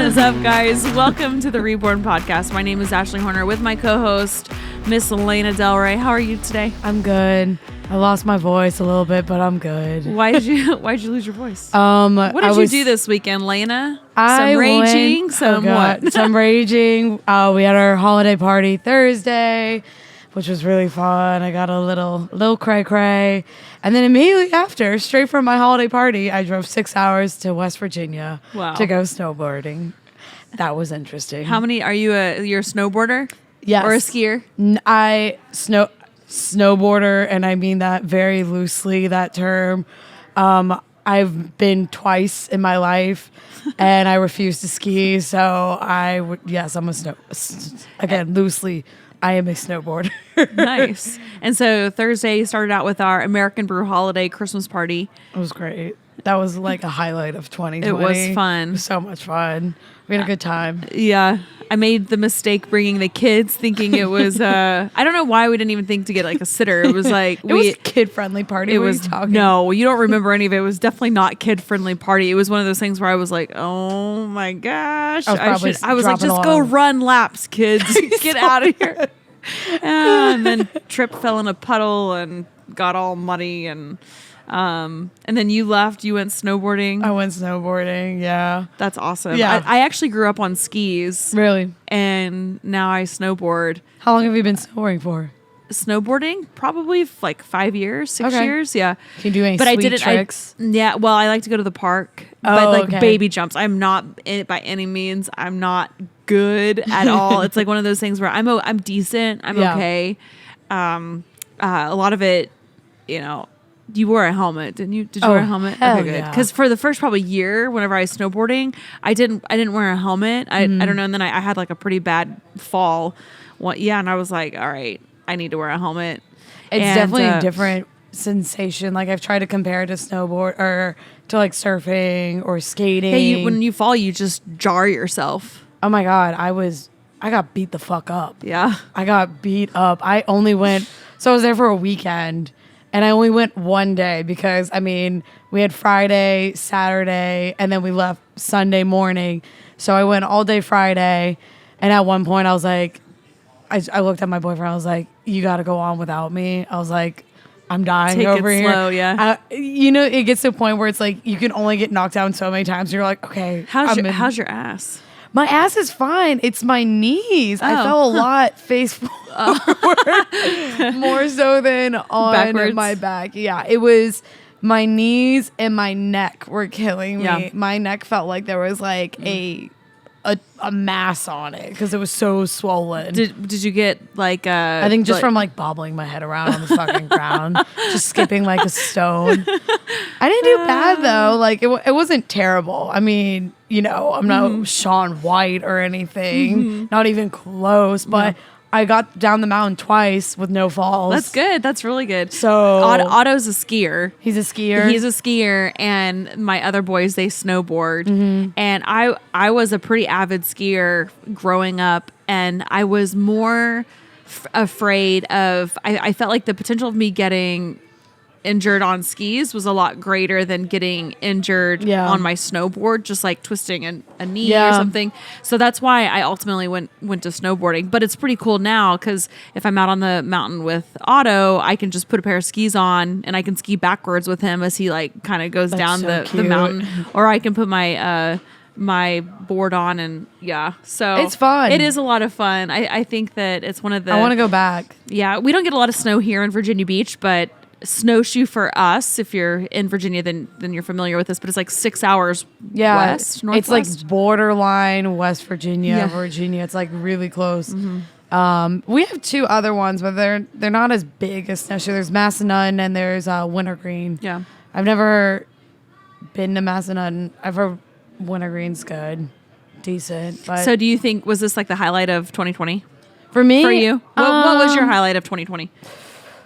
is up, guys? Welcome to the Reborn podcast. My name is Ashley Horner with my co-host, Miss Laina Del Rey. How are you today? I'm good. I lost my voice a little bit, but I'm good. Why'd you lose your voice? What did you do this weekend, Laina? Some raging, what? Some raging. We had our holiday party Thursday, which was really fun. I got a little cray-cray. And then immediately after, straight from my holiday party, I drove 6 hours to West Virginia to go snowboarding. That was interesting. How many, you're a snowboarder? Yes. Or a skier? Snowboarder, and I mean that very loosely, that term. I've been twice in my life, and I refuse to ski, so I'm again, loosely, I am a snowboarder. Nice. And so Thursday started out with our American Brew holiday Christmas party. It was great. That was like a highlight of 2020. It was fun. It was so much fun. We had a good time. Yeah. I made the mistake bringing the kids, thinking it was, I don't know why we didn't even think to get like a sitter. It was like, it was a kid-friendly party. No, you don't remember any of it. It was definitely not kid-friendly party. It was one of those things where I was like, oh my gosh. I was like, just go run laps, kids. Get out of here. And then Trip fell in a puddle and got all muddy, and then you left. You went snowboarding. I went snowboarding. Yeah, that's awesome. Yeah, I actually grew up on skis. Really? And now I snowboard. How long have you been snowboarding for? Snowboarding, probably like 5 years, 6 years. Yeah. Can you do any sweet tricks? Well, I like to go to the park, but baby jumps. I'm not by any means. I'm not good at all. It's like one of those things where I'm decent. I'm okay. A lot of it, you wore a helmet, didn't you? Did you wear a helmet? Hell okay, good. Because for the first probably year, whenever I was snowboarding, I didn't wear a helmet. I don't know. And then I had like a pretty bad fall. And I was like, all right, I need to wear a helmet. It's definitely a different sensation. Like I've tried to compare it to snowboard or to like surfing or skating. Hey, when you fall, you just jar yourself. Oh my God, I got beat the fuck up. Yeah, I got beat up. I was there for a weekend. And I only went one day because, we had Friday, Saturday, and then we left Sunday morning. So I went all day Friday. And at one point, I was like, I looked at my boyfriend. I was like, you got to go on without me. I was like, I'm dying over here. Slow, yeah. It gets to a point where it's like you can only get knocked down so many times. You're like, okay. How's your ass? My ass is fine. It's my knees. I fell a lot face forward, more so than on backwards. My back. Yeah, it was my knees and my neck were killing me. Yeah. My neck felt like there was like a mass on it because it was so swollen. Did you get like I think just from like bobbling my head around on the fucking ground, just skipping like a stone. I didn't do bad though. Like it wasn't terrible. I'm not Shaun White or anything, not even close, but I got down the mountain twice with no falls. That's good. That's really good. So Otto's a skier. He's a skier. And my other boys, they snowboard. And I was a pretty avid skier growing up, and I was more afraid of. I felt like the potential of me getting injured on skis was a lot greater than getting injured on my snowboard, just like twisting a knee or something. So that's why I ultimately went to snowboarding. But it's pretty cool now because if I'm out on the mountain with Otto, I can just put a pair of skis on and I can ski backwards with him as he like kind of goes down the mountain, or I can put my my board on and so it's fun. It is a lot of fun. I think that it's one of the. I want to go back. Yeah, we don't get a lot of snow here in Virginia Beach, but snowshoe for us, if you're in Virginia, then you're familiar with this, but it's like 6 hours west, northwest. It's like borderline West Virginia, Virginia. It's like really close. We have two other ones, but they're not as big as snowshoe. There's Massanutten and there's Wintergreen. Yeah, I've never been to Massanutten. I've heard Wintergreen's good, decent. But so do you think, was this like the highlight of 2020 for me? For you, what was your highlight of 2020?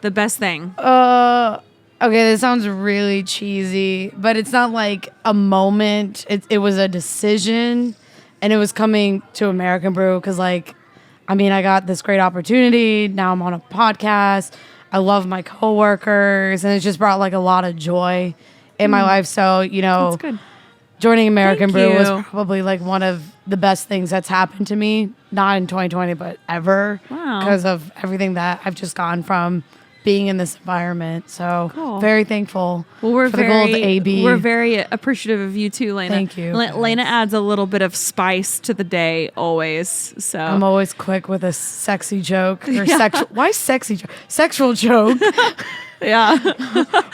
The best thing. Okay, this sounds really cheesy, but it's not like a moment. It was a decision, and it was coming to American Brew because, I got this great opportunity. Now I'm on a podcast. I love my coworkers, and it just brought like a lot of joy in my life. So, That's good. joining American Thank Brew was you. probably like one of the best things that's happened to me, not in 2020, but ever. Wow. Because of everything that I've just gone from being in this environment. So Cool. very thankful Well, we're for the gold very AB. we're very appreciative of you too, Laina. Thank you, Laina guys. adds a little bit of spice to the day always. So I'm always quick with a sexy joke or Yeah. sexual. Why sexy joke? Sexual joke yeah.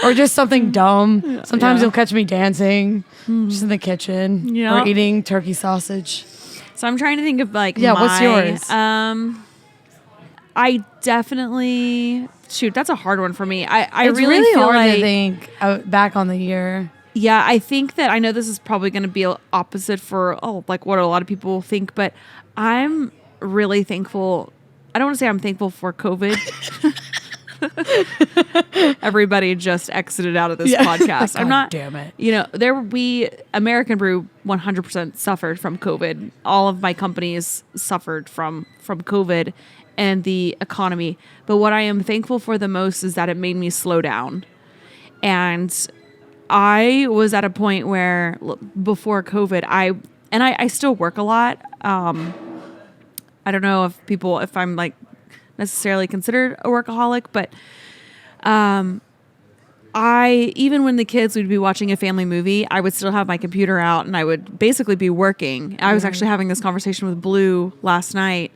or just something dumb. Sometimes Yeah. you'll catch me dancing just in the kitchen Yeah. or eating turkey sausage. So I'm trying to think of like What's yours? I definitely that's a hard one for me. I It's really really feel hard like to think back on the year. yeah, I think that I know this is probably going to be opposite for like what a lot of people think, but I'm really thankful. I don't want to say I'm thankful for COVID. Everybody just exited out of this podcast. I'm God not. damn it. You know, American Brew 100% suffered from COVID. All of my companies suffered from COVID and the economy. But what I am thankful for the most is that it made me slow down. And I was at a point where before COVID, I still work a lot. I don't know if I'm like necessarily considered a workaholic, but even when the kids would be watching a family movie, I would still have my computer out and I would basically be working. I was actually having this conversation with Brew last night.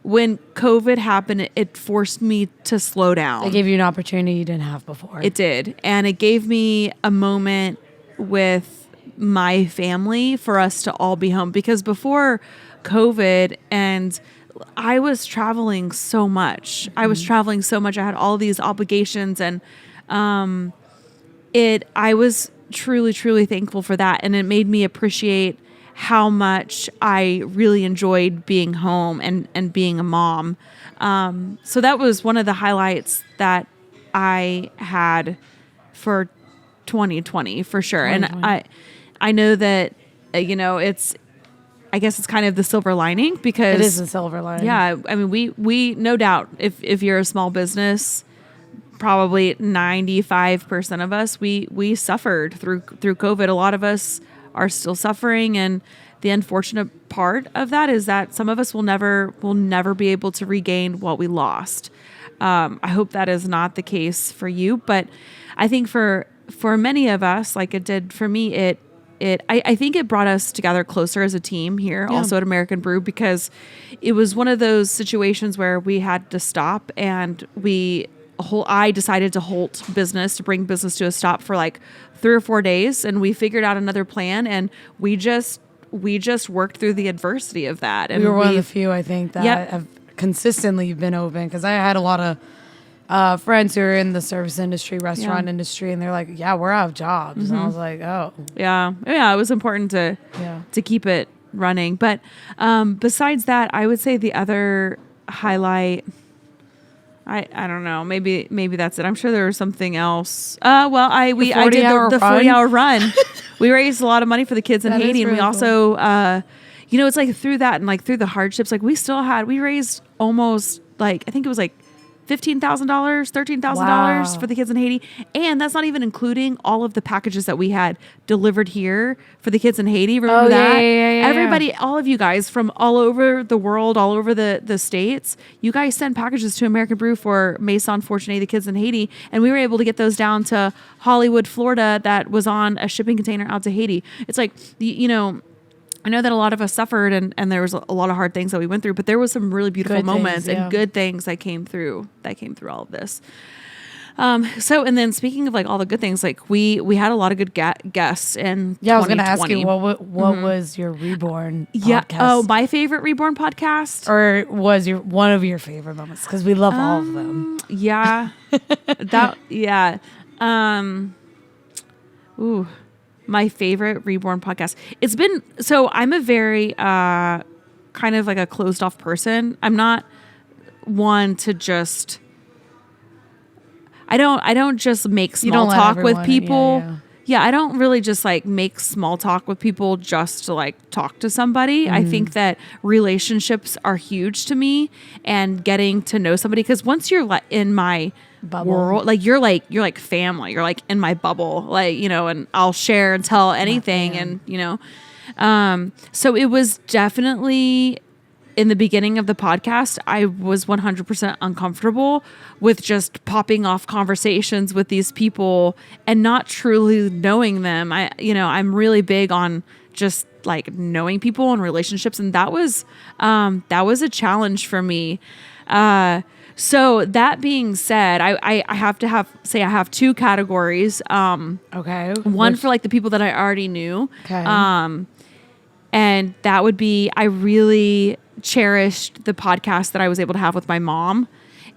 When COVID happened, it forced me to slow down. It gave you an opportunity you didn't have before. It did. And it gave me a moment with my family for us to all be home. Because before COVID, and I was traveling so much. I had all these obligations, and I was truly, truly thankful for that. And it made me appreciate how much I really enjoyed being home and being a mom. So that was one of the highlights that I had for 2020 for sure. 2020. And I know that, I guess it's kind of the silver lining because it is a silver lining. Yeah. I mean, we no doubt if you're a small business, probably 95% of us, we suffered through COVID. A lot of us are still suffering, and the unfortunate part of that is that some of us will never be able to regain what we lost. I hope that is not the case for you, but I think for many of us, like it did for me, I think it brought us together closer as a team here, also at American Brew, because it was one of those situations where we had to stop, and I decided to halt business, to bring business to a stop for like 3 or 4 days, and we figured out another plan, and we just worked through the adversity of that. And we were one of the few, I think, that have consistently been open, because I had a lot of friends who are in the service industry, restaurant industry, and they're like, yeah, we're out of jobs. And I was like, oh. Yeah, it was important to keep it running. But besides that, I would say the other highlight, I don't know, maybe that's it. I'm sure there was something else. I did the 40-hour run. We raised a lot of money for the kids in Haiti, and we also it's like through that and like through the hardships, like we raised almost like, I think it was like $15,000, $13,000 for the kids in Haiti. And that's not even including all of the packages that we had delivered here for the kids in Haiti. Remember that? Yeah. Everybody, all of you guys from all over the world, all over the States, you guys send packages to American Brew for Maison Fortuné, the kids in Haiti. And we were able to get those down to Hollywood, Florida, that was on a shipping container out to Haiti. It's like, I know that a lot of us suffered and there was a lot of hard things that we went through, but there was some really beautiful moments and good things that came through all of this. And then speaking of like all the good things, like we had a lot of good guests in 2020. I was going to ask you, what was your Reborn podcast? Oh, my favorite Reborn podcast? Or was one of your favorite moments? Because we love all of them. Yeah. My favorite Reborn podcast. It's been, so I'm a very kind of like a closed off person. I'm not one to just, I don't just make small talk with people. I don't really just like make small talk with people just to like talk to somebody. I think that relationships are huge to me, and getting to know somebody, because once you're in my Bubble. world. Like you're like family. You're like in my bubble. Like, you know, and I'll share and tell anything. And, you know, so it was definitely in the beginning of the podcast, I was 100% uncomfortable with just popping off conversations with these people and not truly knowing them. I'm really big on just like knowing people and relationships. And that was a challenge for me. So that being said, I have to say I have two categories. Okay. One for like the people that I already knew. Okay. And that would be, I really cherished the podcast that I was able to have with my mom.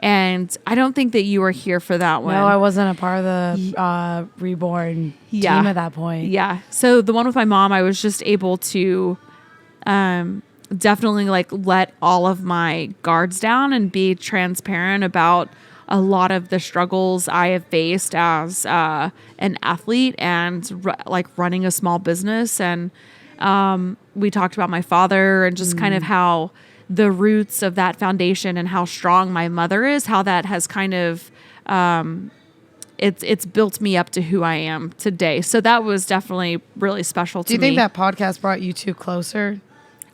And I don't think that you were here for that one. No, I wasn't a part of the Reborn team at that point. Yeah. So the one with my mom, I was just able to definitely like let all of my guards down and be transparent about a lot of the struggles I have faced as an athlete and like running a small business. And we talked about my father and just kind of how the roots of that foundation and how strong my mother is, how that has kind of, it's built me up to who I am today. So that was definitely really special to me. Do you think that podcast brought you two closer?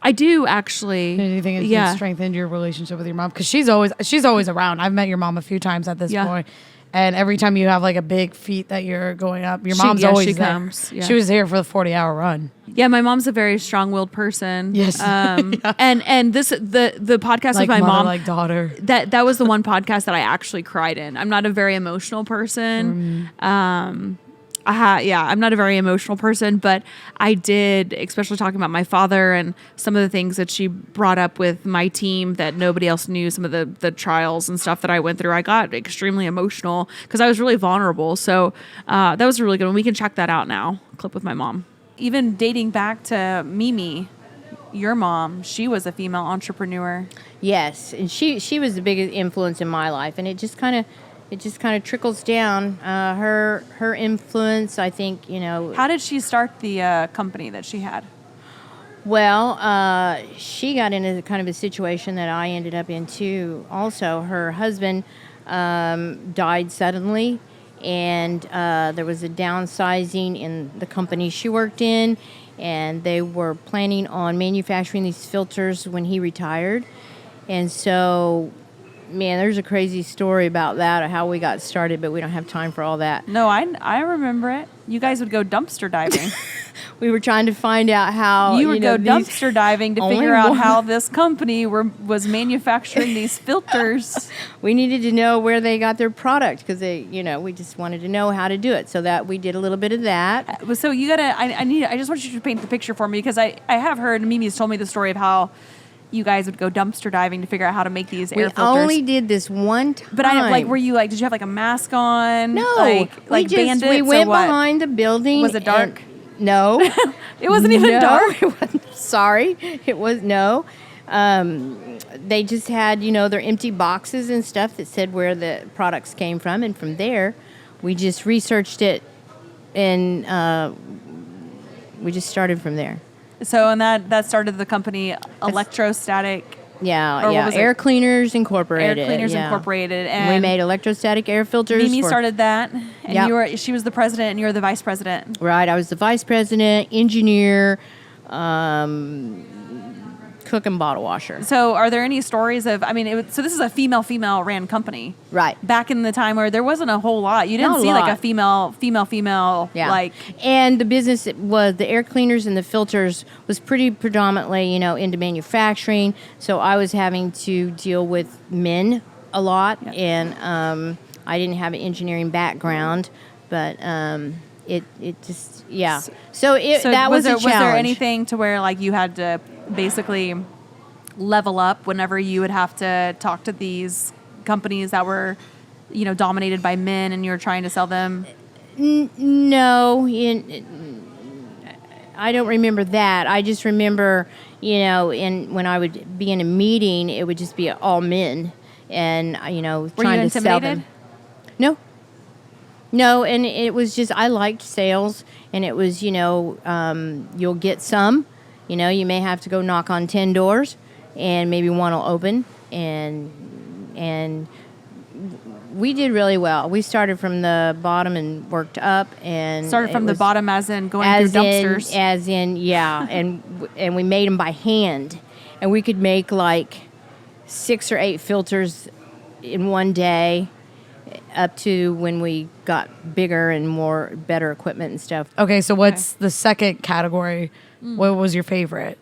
I do actually. Do you think it strengthened your relationship with your mom? Because she's always around. I've met your mom a few times at this point. And every time you have like a big feat that you're going up, your mom's always there. Comes. Yeah. She was here for the 40-hour run. Yeah, my mom's a very strong-willed person. Yes. And this the podcast like with my mother, mom, like daughter. That was the one podcast that I actually cried in. I'm not a very emotional person. I'm not a very emotional person, but I did, especially talking about my father and some of the things that she brought up with my team that nobody else knew, some of the trials and stuff that I went through. I got extremely emotional because I was really vulnerable. So that was a really good one. We can check that out now. Clip with my mom. Even dating back to Mimi, your mom, she was a female entrepreneur. Yes, and she was the biggest influence in my life, and it just kind of trickles down. Her influence, I think, you know. How did she start the company that she had? Well, she got into kind of a situation that I ended up in too. Also, her husband died suddenly, and there was a downsizing in the company she worked in, and they were planning on manufacturing these filters when he retired. And so, man, there's a crazy story about that, how we got started, but we don't have time for all that. No, I remember it. You guys would go dumpster diving. We were trying to find out how... You would go dumpster diving to figure out how this company was manufacturing these filters. We needed to know where they got their product because we just wanted to know how to do it. So that we did a little bit of that. So you gotta, I just want you to paint the picture for me because I have heard, Mimi's told me the story of how you guys would go dumpster diving to figure out how to make these air filters. We only did this one time. But did you have like a mask on? No. Like bandits we went or what? behind the building. Was it dark? No. It wasn't even dark? It wasn't, sorry. It was, no. They just had, their empty boxes and stuff that said where the products came from. And from there, we just researched it and we just started from there. So, and that started the company Electrostatic. Yeah. Air Cleaners Incorporated. Air Cleaners Incorporated. And we made electrostatic air filters. Mimi started that. And yep. she was the president and you were the vice president. Right. I was the vice president, engineer, cook and bottle washer. So are there any stories of, so this is a female ran company. Right. Back in the time where there wasn't a whole lot. You didn't see like a female, yeah. And the business was, the air cleaners and the filters was pretty predominantly, into manufacturing. So I was having to deal with men a lot. Yep. And I didn't have an engineering background, but it just, yeah. So that was a challenge. Was there anything to where like you had to basically level up whenever you would have to talk to these companies that were, dominated by men and you were trying to sell them? No, I don't remember that. I just remember, when I would be in a meeting, it would just be all men and, trying to sell them. No, and it was just, I liked sales and it was, you'll get some. You may have to go knock on 10 doors and maybe one will open and we did really well. We started from the bottom and worked up, and Started from the bottom, as in going through dumpsters. And we made them by hand, and we could make like 6 or 8 filters in one day, up to when we got bigger and better equipment and stuff. Okay, so what's the second category? What was your favorite?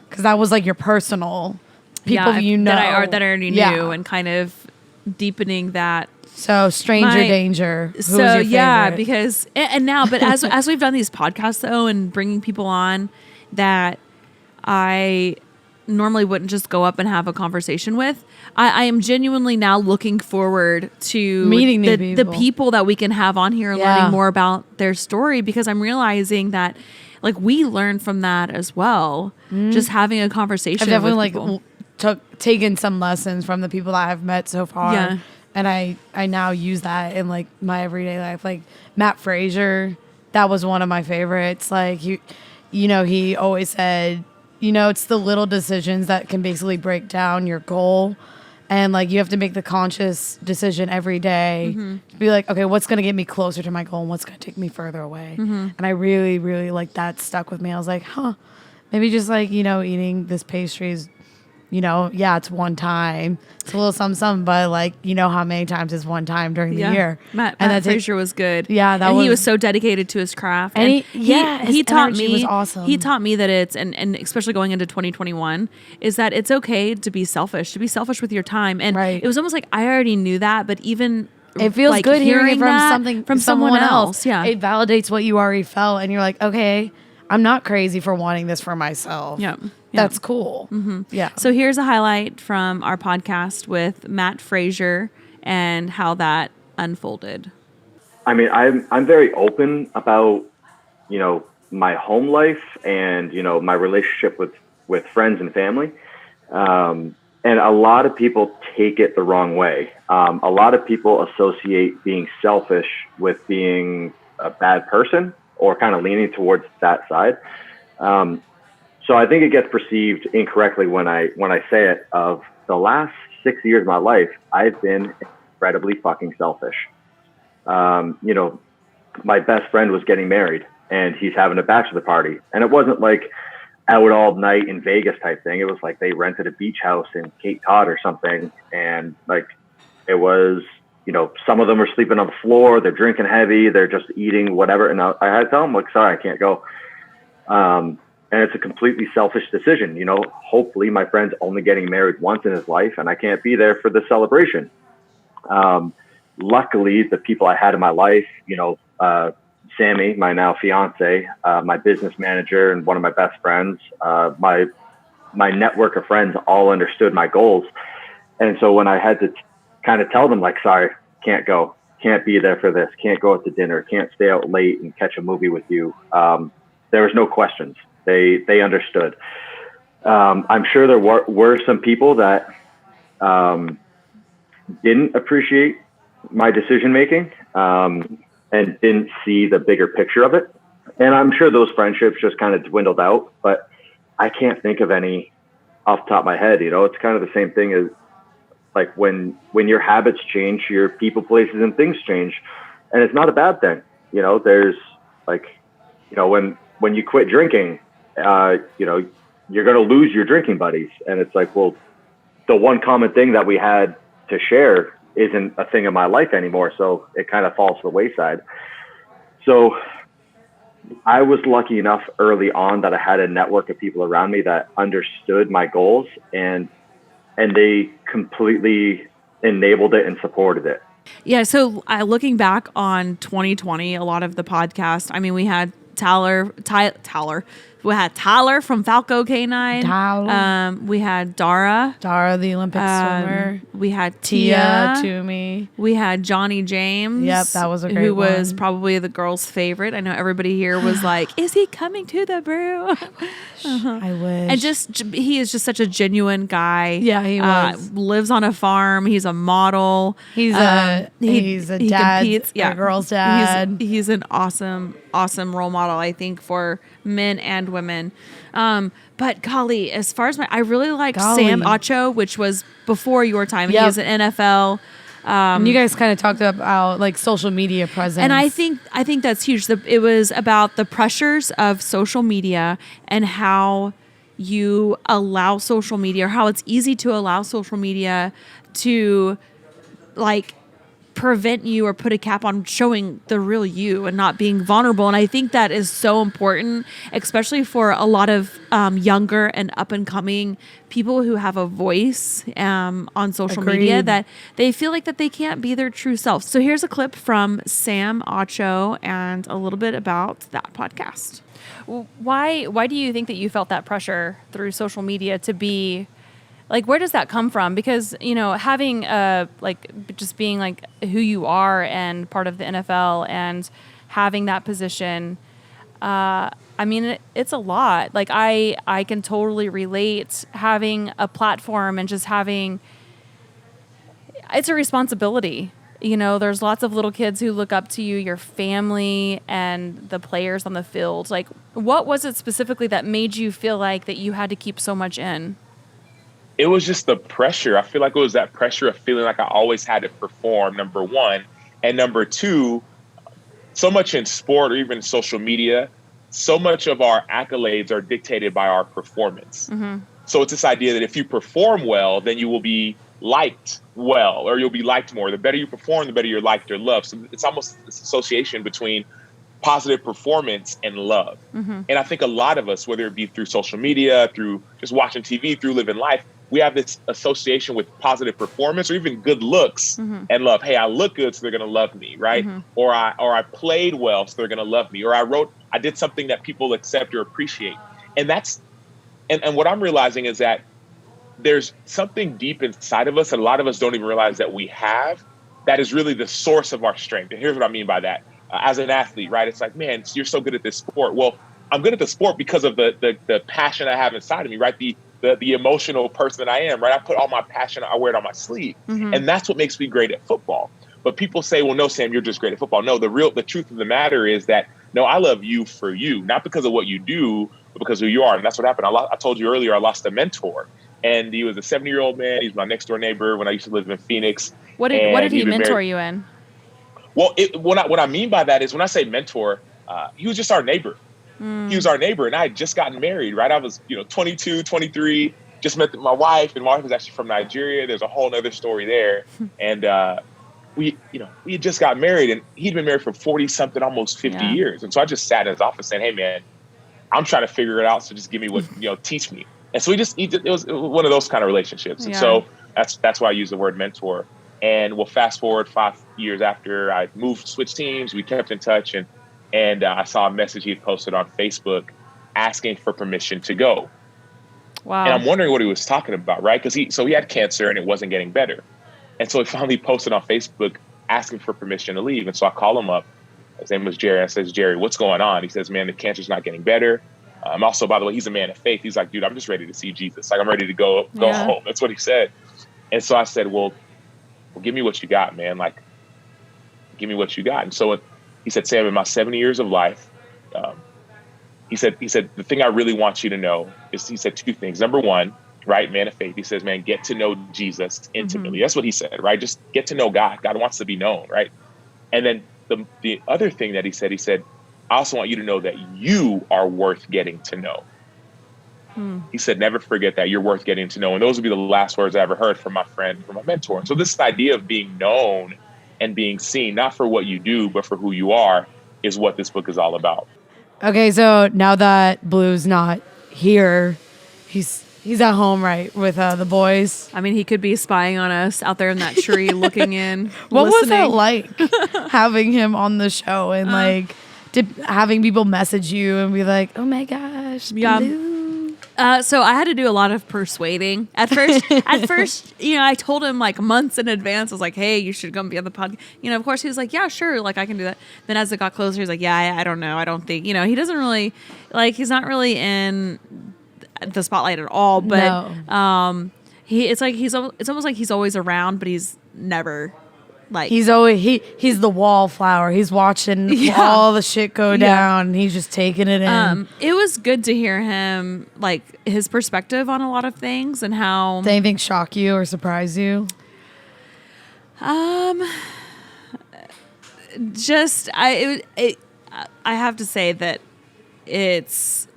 Because that was like your personal people you know that I already knew, Yeah. and kind of deepening that. So stranger danger. Who was your favorite? Yeah, because and now, but as we've done these podcasts though, and bringing people on that I normally wouldn't just go up and have a conversation with, I am genuinely now looking forward to meeting the people that we can have on here and learning more about their story, because I'm realizing that like we learn from that as well. Just having a conversation. I've definitely with people. taken some lessons from the people that I've met so far. Yeah. And I now use that in like my everyday life. Like Matt Frazier, that was one of my favorites. Like you know, he always said, you know, it's the little decisions that can basically break down your goal. And like you have to make the conscious decision every day to be like, okay, what's going to get me closer to my goal and what's going to take me further away? And I really, really like that stuck with me. I was like, maybe just like, you know, eating this pastry is, you know, yeah, it's one time. It's a little something, but like, you know how many times is one time during the year. Matt and Frazier was good. Yeah, he was so dedicated to his craft. And he taught me. Was awesome. He taught me that it's and especially going into 2021 is that it's okay to be selfish with your time. And it was almost like I already knew that, but even it feels like good hearing it from someone else. Yeah, it validates what you already felt, and you're like, okay, I'm not crazy for wanting this for myself. Yeah. That's cool. Yeah. So here's a highlight from our podcast with Matt Frazier and how that unfolded. I mean, I'm very open about, you know, my home life and, you know, my relationship with friends and family. And a lot of people take it the wrong way. A lot of people associate being selfish with being a bad person or kind of leaning towards that side. So I think it gets perceived incorrectly when I say it. Of the last 6 years of my life, I've been incredibly fucking selfish. You know, my best friend was getting married and he's having a bachelor party. And it wasn't like out all night in Vegas type thing. It was like they rented a beach house in Cape Cod or something. And like, it was, you know, some of them are sleeping on the floor. They're drinking heavy. They're just eating whatever. And I had to tell them, like, sorry, I can't go. And it's a completely selfish decision. You know, hopefully my friend's only getting married once in his life and I can't be there for the celebration. Luckily, the people I had in my life, you know, Sammy, my now fiance, my business manager, and one of my best friends, my network of friends all understood my goals. And so when I had to kind of tell them, like, sorry, can't go, can't be there for this, can't go out to dinner, can't stay out late and catch a movie with you, there was no questions. They understood. I'm sure there were some people that didn't appreciate my decision making and didn't see the bigger picture of it. And I'm sure those friendships just kind of dwindled out, but I can't think of any off the top of my head. You know, it's kind of the same thing as like when your habits change, your people, places, and things change, and it's not a bad thing. You know, there's like, you know, when you quit drinking, you know, you're going to lose your drinking buddies. And it's like, well, the one common thing that we had to share isn't a thing in my life anymore. So it kind of falls to the wayside. So I was lucky enough early on that I had a network of people around me that understood my goals and they completely enabled it and supported it. Yeah. So looking back on 2020, a lot of the podcast, I mean, we had Tyler. We had Tyler from Falco K9. We had Dara, the Olympic swimmer. We had Tia Toomey. We had Johnny James. Yep, that was a great who one. was probably the girls' favorite. I know everybody here was like, "Is he coming to the Brew?" I wish. And he is just such a genuine guy. Yeah, he was. Lives on a farm. He's a model. He's a dad. Competes. A girl's dad. He's an awesome role model, I think, for men and women. But golly, as far as I really like Sam Acho, which was before your time. Yep. He was an NFL And you guys kind of talked about like social media presence. And I think that's huge. It was about the pressures of social media and how you allow social media, or how it's easy to allow social media to like prevent you or put a cap on showing the real you and not being vulnerable. And I think that is so important, especially for a lot of younger and up and coming people who have a voice on social media, that they feel like that they can't be their true self. So here's a clip from Sam Acho and a little bit about that podcast. Why do you think that you felt that pressure through social media to be like, where does that come from? Because, you know, having like just being like who you are and part of the NFL and having that position, I mean, it's a lot. Like I can totally relate having a platform and just having, it's a responsibility. You know, there's lots of little kids who look up to you, your family and the players on the field. Like, what was it specifically that made you feel like that you had to keep so much in? It was just the pressure. I feel like it was that pressure of feeling like I always had to perform, number one. And number two, so much in sport or even social media, so much of our accolades are dictated by our performance. Mm-hmm. So it's this idea that if you perform well, then you will be liked well, or you'll be liked more. The better you perform, the better you're liked or loved. So it's almost this association between positive performance and love. Mm-hmm. And I think a lot of us, whether it be through social media, through just watching TV, through living life, we have this association with positive performance or even good looks mm-hmm. and love. Hey, I look good, so they're going to love me, right? Mm-hmm. Or I played well, so they're going to love me. Or I did something that people accept or appreciate. And that's, and what I'm realizing is that there's something deep inside of us that a lot of us don't even realize that we have, that is really the source of our strength. And here's what I mean by that. As an athlete, right? It's like, man, you're so good at this sport. Well, I'm good at the sport because of the passion I have inside of me, right? The emotional person that I am, right? I put all my passion, I wear it on my sleeve. Mm-hmm. And that's what makes me great at football. But people say, well, no, Sam, you're just great at football. No, the truth of the matter is that, no, I love you for you, not because of what you do, but because of who you are. And that's what happened. I told you earlier, I lost a mentor. And he was a 70-year-old man. He's my next door neighbor when I used to live in Phoenix. What did he mentor you in? Well, what I mean by that is when I say mentor, he was just our neighbor. He was our neighbor, and I had just gotten married, right? I was, 22, 23, just met my wife, and my wife was actually from Nigeria. There's a whole other story there. And we had just got married, and he'd been married for 40-something, almost 50 years. And so I just sat in his office saying, hey, man, I'm trying to figure it out, so just give me what, teach me. And so it was one of those kind of relationships. And so that's why I use the word mentor. And we'll fast forward 5 years after I switched teams, we kept in touch, and I saw a message he had posted on Facebook asking for permission to go. Wow. And I'm wondering what he was talking about, right? Because he had cancer and it wasn't getting better. And so he finally posted on Facebook asking for permission to leave. And so I call him up. His name was Jerry. I says, Jerry, what's going on? He says, man, the cancer's not getting better. Also, by the way, he's a man of faith. He's like, dude, I'm just ready to see Jesus. Like, I'm ready to go home. That's what he said. And so I said, well, give me what you got, man. Like, give me what you got. And so he said, Sam, in my 70 years of life, he said, the thing I really want you to know is, he said two things. Number one, right, man of faith. He says, man, get to know Jesus intimately. Mm-hmm. That's what he said, right? Just get to know God. God wants to be known, right? And then the other thing that he said, I also want you to know that you are worth getting to know. He said, never forget that you're worth getting to know. And those would be the last words I ever heard from my friend, from my mentor. So this idea of being known and being seen, not for what you do, but for who you are, is what this book is all about. Okay, so now that Blue's not here, he's at home, right, with the boys. I mean, he could be spying on us out there in that tree, looking in. What listening. was that like, having him on the show and having people message you and be like, "Oh my gosh, Blue." So I had to do a lot of persuading at first. I told him like months in advance. I was like, "Hey, you should come be on the podcast." Of course he was like, "Yeah, sure, like I can do that." Then as it got closer, he was like, "Yeah, I don't know. I don't think." He doesn't really he's not really in the spotlight at all. But no. It's almost like he's always around, but he's never. Like he's the wallflower. He's watching all the shit go down. And he's just taking it in. It was good to hear him, like his perspective on a lot of things and how. Did anything shock you or surprise you? Just I have to say that it's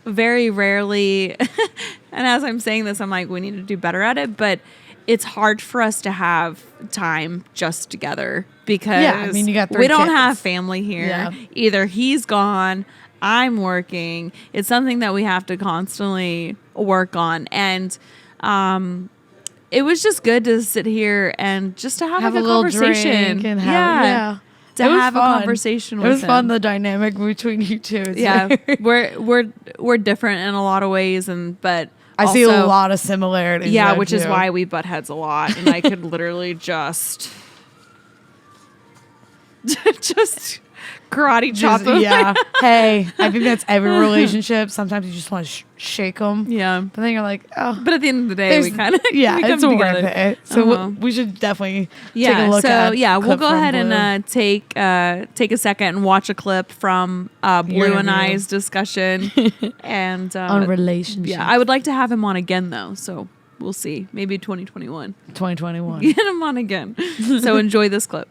very rarely, and as I'm saying this, I'm like, we need to do better at it, but it's hard for us to have time just together because you got 3 we don't kids. have family here. Yeah. Either he's gone, I'm working. It's something that we have to constantly work on. And it was just good to sit here and just to have a like a little conversation. drink and have, To It was have a fun. conversation with It was him. fun, the dynamic between you two. It's Yeah, very- we're different in a lot of ways, but I see a also- lot of similarities. Yeah, there, which is too. why we butt heads a lot, and I could literally just karate chop Just- him. yeah. Hey, I think that's every relationship. Sometimes you just want to shake them. Yeah. But then you're like, oh. But at the end of the day, there's- we kind of yeah, we come it's together. worth it. So Uh-huh. we should definitely Yeah, take a look so at. yeah, we'll clip go from ahead Blue. and take a second and watch a clip from Blue and interview. I's discussion, and on relationships. yeah, I would like to have him on again though. So we'll see, maybe 2021. 2021. Get him on again. So enjoy this clip.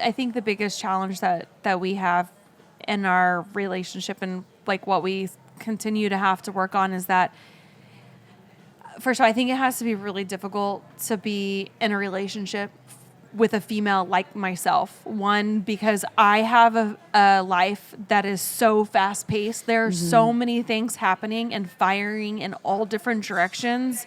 I think the biggest challenge that we have in our relationship and like what we continue to have to work on is that first of all, I think it has to be really difficult to be in a relationship with a female like myself. One, because I have a life that is so fast paced. There are so many things happening and firing in all different directions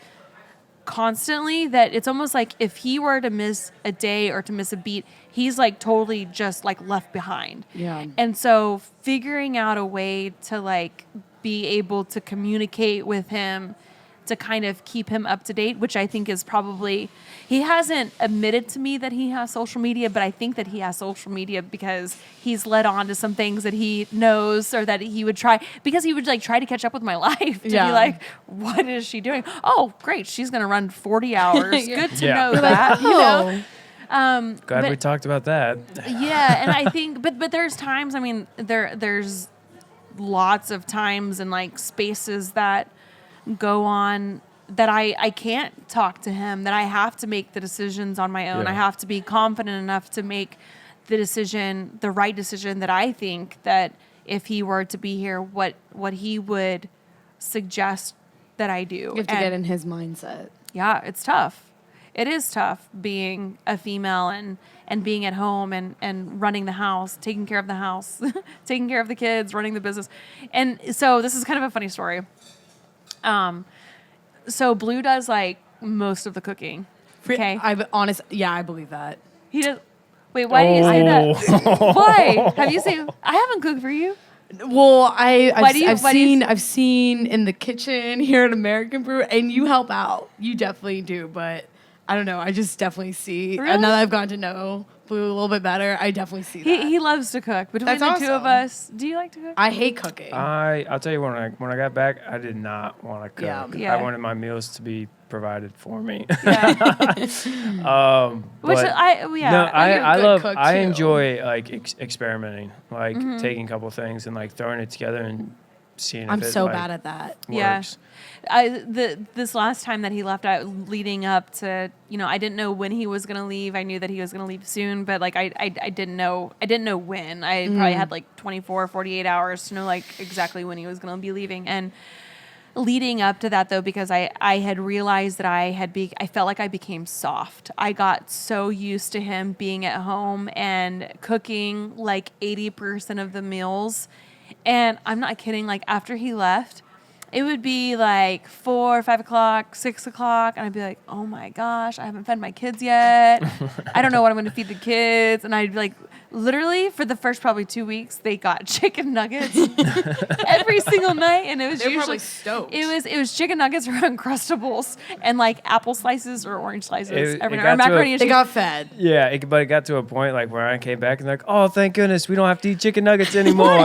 constantly that it's almost like if he were to miss a day or to miss a beat, he's like totally just like left behind. Yeah. And so figuring out a way to like be able to communicate with him to kind of keep him up to date, which I think is probably, he hasn't admitted to me that he has social media, but I think that he has social media because he's led on to some things that he knows or that he would try, because he would like try to catch up with my life to be like, what is she doing? Oh, great. She's going to run 40 hours. Good to know that, you know? Glad we talked about that. Yeah, and I think, but there's times. I mean, there's lots of times and like spaces that go on that I can't talk to him. That I have to make the decisions on my own. Yeah. I have to be confident enough to make the decision, the right decision. That I think that if he were to be here, what he would suggest that I do. You have to get in his mindset. Yeah, it's tough. It is tough being a female and being at home and running the house, taking care of the house, taking care of the kids, running the business. And so this is kind of a funny story. So Blue does like most of the cooking. Okay. I believe that. He does. Wait, why do you say that? Why? Have you seen? I haven't cooked for you. Well, I've why do you- seen in the kitchen here at American Brew, and you help out. You definitely do, but I don't know. I just definitely see. Really? And now that I've gotten to know Blue a little bit better, I definitely see that. He loves to cook. Between That's the two of awesome. us, do you like to cook? I hate cooking. I'll tell you when I got back, I did not want to cook. Yeah. I wanted my meals to be provided for me. Which but I no, you're a I good love. cook, I too. enjoy like experimenting, like Mm-hmm. taking a couple things and like throwing it together and seeing. I'm if it, so like, bad at that. Yeah. works. This last time that he left, leading up to, I didn't know when he was gonna leave. I knew that he was gonna leave soon, but like I didn't know when. I probably had like 24, 48 hours to know like exactly when he was gonna be leaving. And leading up to that though, because I had realized that I felt like I became soft. I got so used to him being at home and cooking like 80% of the meals. And I'm not kidding, like after he left, it would be like 4 or 5 o'clock, 6 o'clock, and I'd be like, oh my gosh, I haven't fed my kids yet. I don't know what I'm going to feed the kids. And I'd be like, literally for the first probably 2 weeks, they got chicken nuggets every single night. And it was They're usually probably stoked. It was chicken nuggets or Uncrustables and like apple slices or orange slices It every got night. Or to a- macaroni and They cheese. got fed. Yeah, but it got to a point like where I came back and like, oh, thank goodness we don't have to eat chicken nuggets anymore.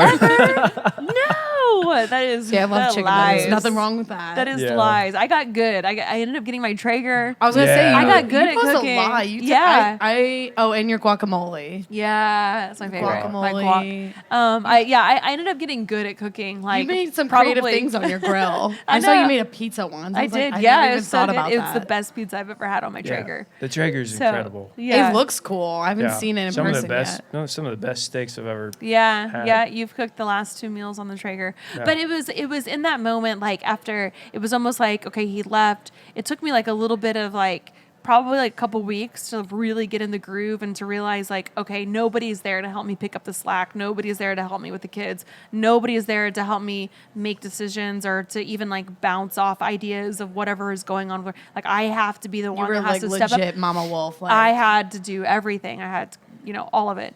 No. That is. Yeah, I love that chicken lies. nuggets. Nothing wrong with that. That is Yeah. lies. I got good. I ended up getting my Traeger. I was gonna Yeah. say I got good you at post cooking. A lot. Yeah. And your guacamole. Yeah, that's my favorite. My Guacamole. guac. I ended up getting good at cooking. Like You made some probably, creative things on your grill. I I saw you know. made a pizza once. I was like, did. I Yeah, never it even was so thought good. about It was the that. best pizza I've ever had on my Traeger. The Traeger's So, incredible. Yeah. It looks cool. I haven't seen it in some person of the best, yet. No, some of the best steaks I've ever. Yeah, had. you've cooked the last 2 meals on the Traeger. Yeah. But it was in that moment, like after it was almost like, okay, he left. It took me like a little bit of like probably like a couple weeks to really get in the groove and to realize like, okay, nobody's there to help me pick up the slack. Nobody's there to help me with the kids. Nobody is there to help me make decisions or to even like bounce off ideas of whatever is going on. Like I have to be the You one were that has like to step legit up. Mama Wolf. Like, I had to do everything. I had, all of it.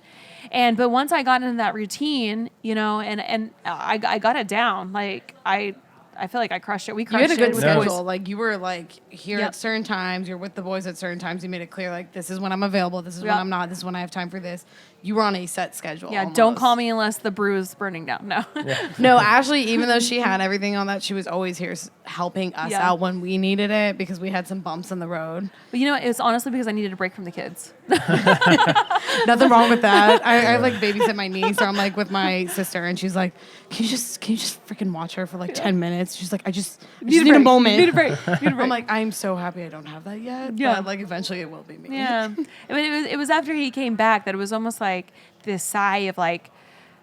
But once I got into that routine, and I got it down. Like I feel like I crushed it. We you crushed had a good it with the boys. schedule. Like you were like here Yep. at certain times. You're with the boys at certain times. You made it clear like this is when I'm available. This is when Yep. I'm not. This is when I have time for this. You were on a set schedule. Yeah, almost. don't call me unless the brew is burning down. No. No, Ashley, even though she had everything on that, she was always here helping us Yeah. out when we needed it because we had some bumps in the road. But it was honestly because I needed a break from the kids. Nothing wrong with that. I like babysit my niece, or I'm like with my sister, and she's like, "Can you just freaking watch her for like 10 minutes?" She's like, "I just need a moment. Need a break. I'm like, I'm so happy I don't have that yet. Yeah. But like eventually it will be me. Yeah. I mean, it was after he came back that it was almost like this sigh of like,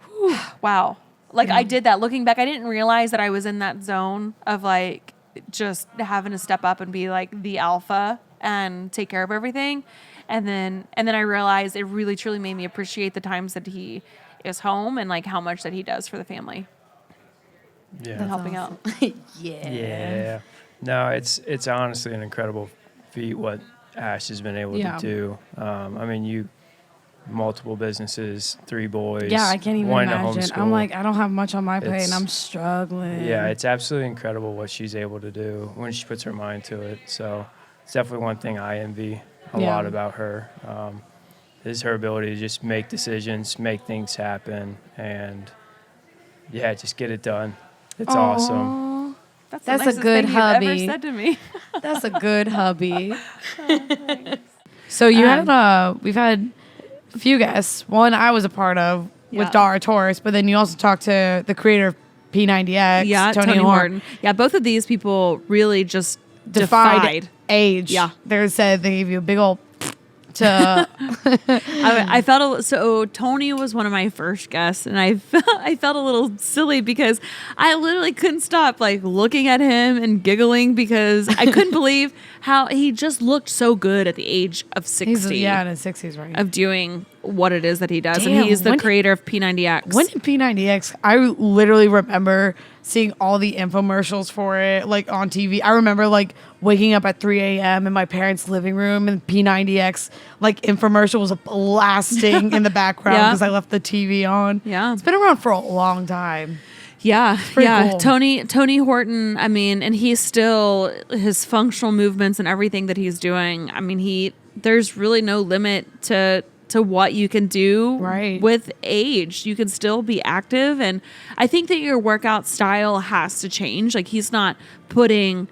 whew, wow. Like I did that. Looking back, I didn't realize that I was in that zone of like just having to step up and be like the alpha and take care of everything. And then I realized it really truly made me appreciate the times that he is home and like how much that he does for the family and Yeah. helping out. Yeah. No, it's honestly an incredible feat what Ash has been able Yeah. to do. I mean, you multiple businesses, 3 boys. Yeah, I can't even one to imagine. homeschool. I'm like, I don't have much on my plate and It's- I'm struggling. Yeah, it's absolutely incredible what she's able to do when she puts her mind to it. So it's definitely one thing I envy a Yeah. lot about her. Is her ability to just make decisions, make things happen, and just get it done. It's awesome. That's That's the a nicest good thing you've ever hubby. said to me. That's a good hubby. So you had we've had a few guests. One I was a part of with Yeah. Dara Torres, but then you also talked to the creator of P90X, Yeah, Tony Horton. Yeah, both of these people really just defied. age. Yeah. They said they gave you a big old to I felt so. Tony was one of my first guests, and I felt a little silly because I literally couldn't stop like looking at him and giggling because I couldn't believe how he just looked so good at the age of 60. he's in his 60s, right? Of doing what it is that he does, Damn, and he's the when did- creator of P90X. When did P90X? I literally remember seeing all the infomercials for it, like on TV. I remember like waking up at 3 a.m. in my parents' living room, and P90X like infomercial was blasting in the background Yeah. because I left the TV on. Yeah. It's been around for a long time. Yeah, pretty yeah. cool. Tony Horton. I mean, and he's still his functional movements and everything that he's doing. I mean, there's really no limit to what you can do Right. with age. You can still be active, and I think that your workout style has to change. Like he's not putting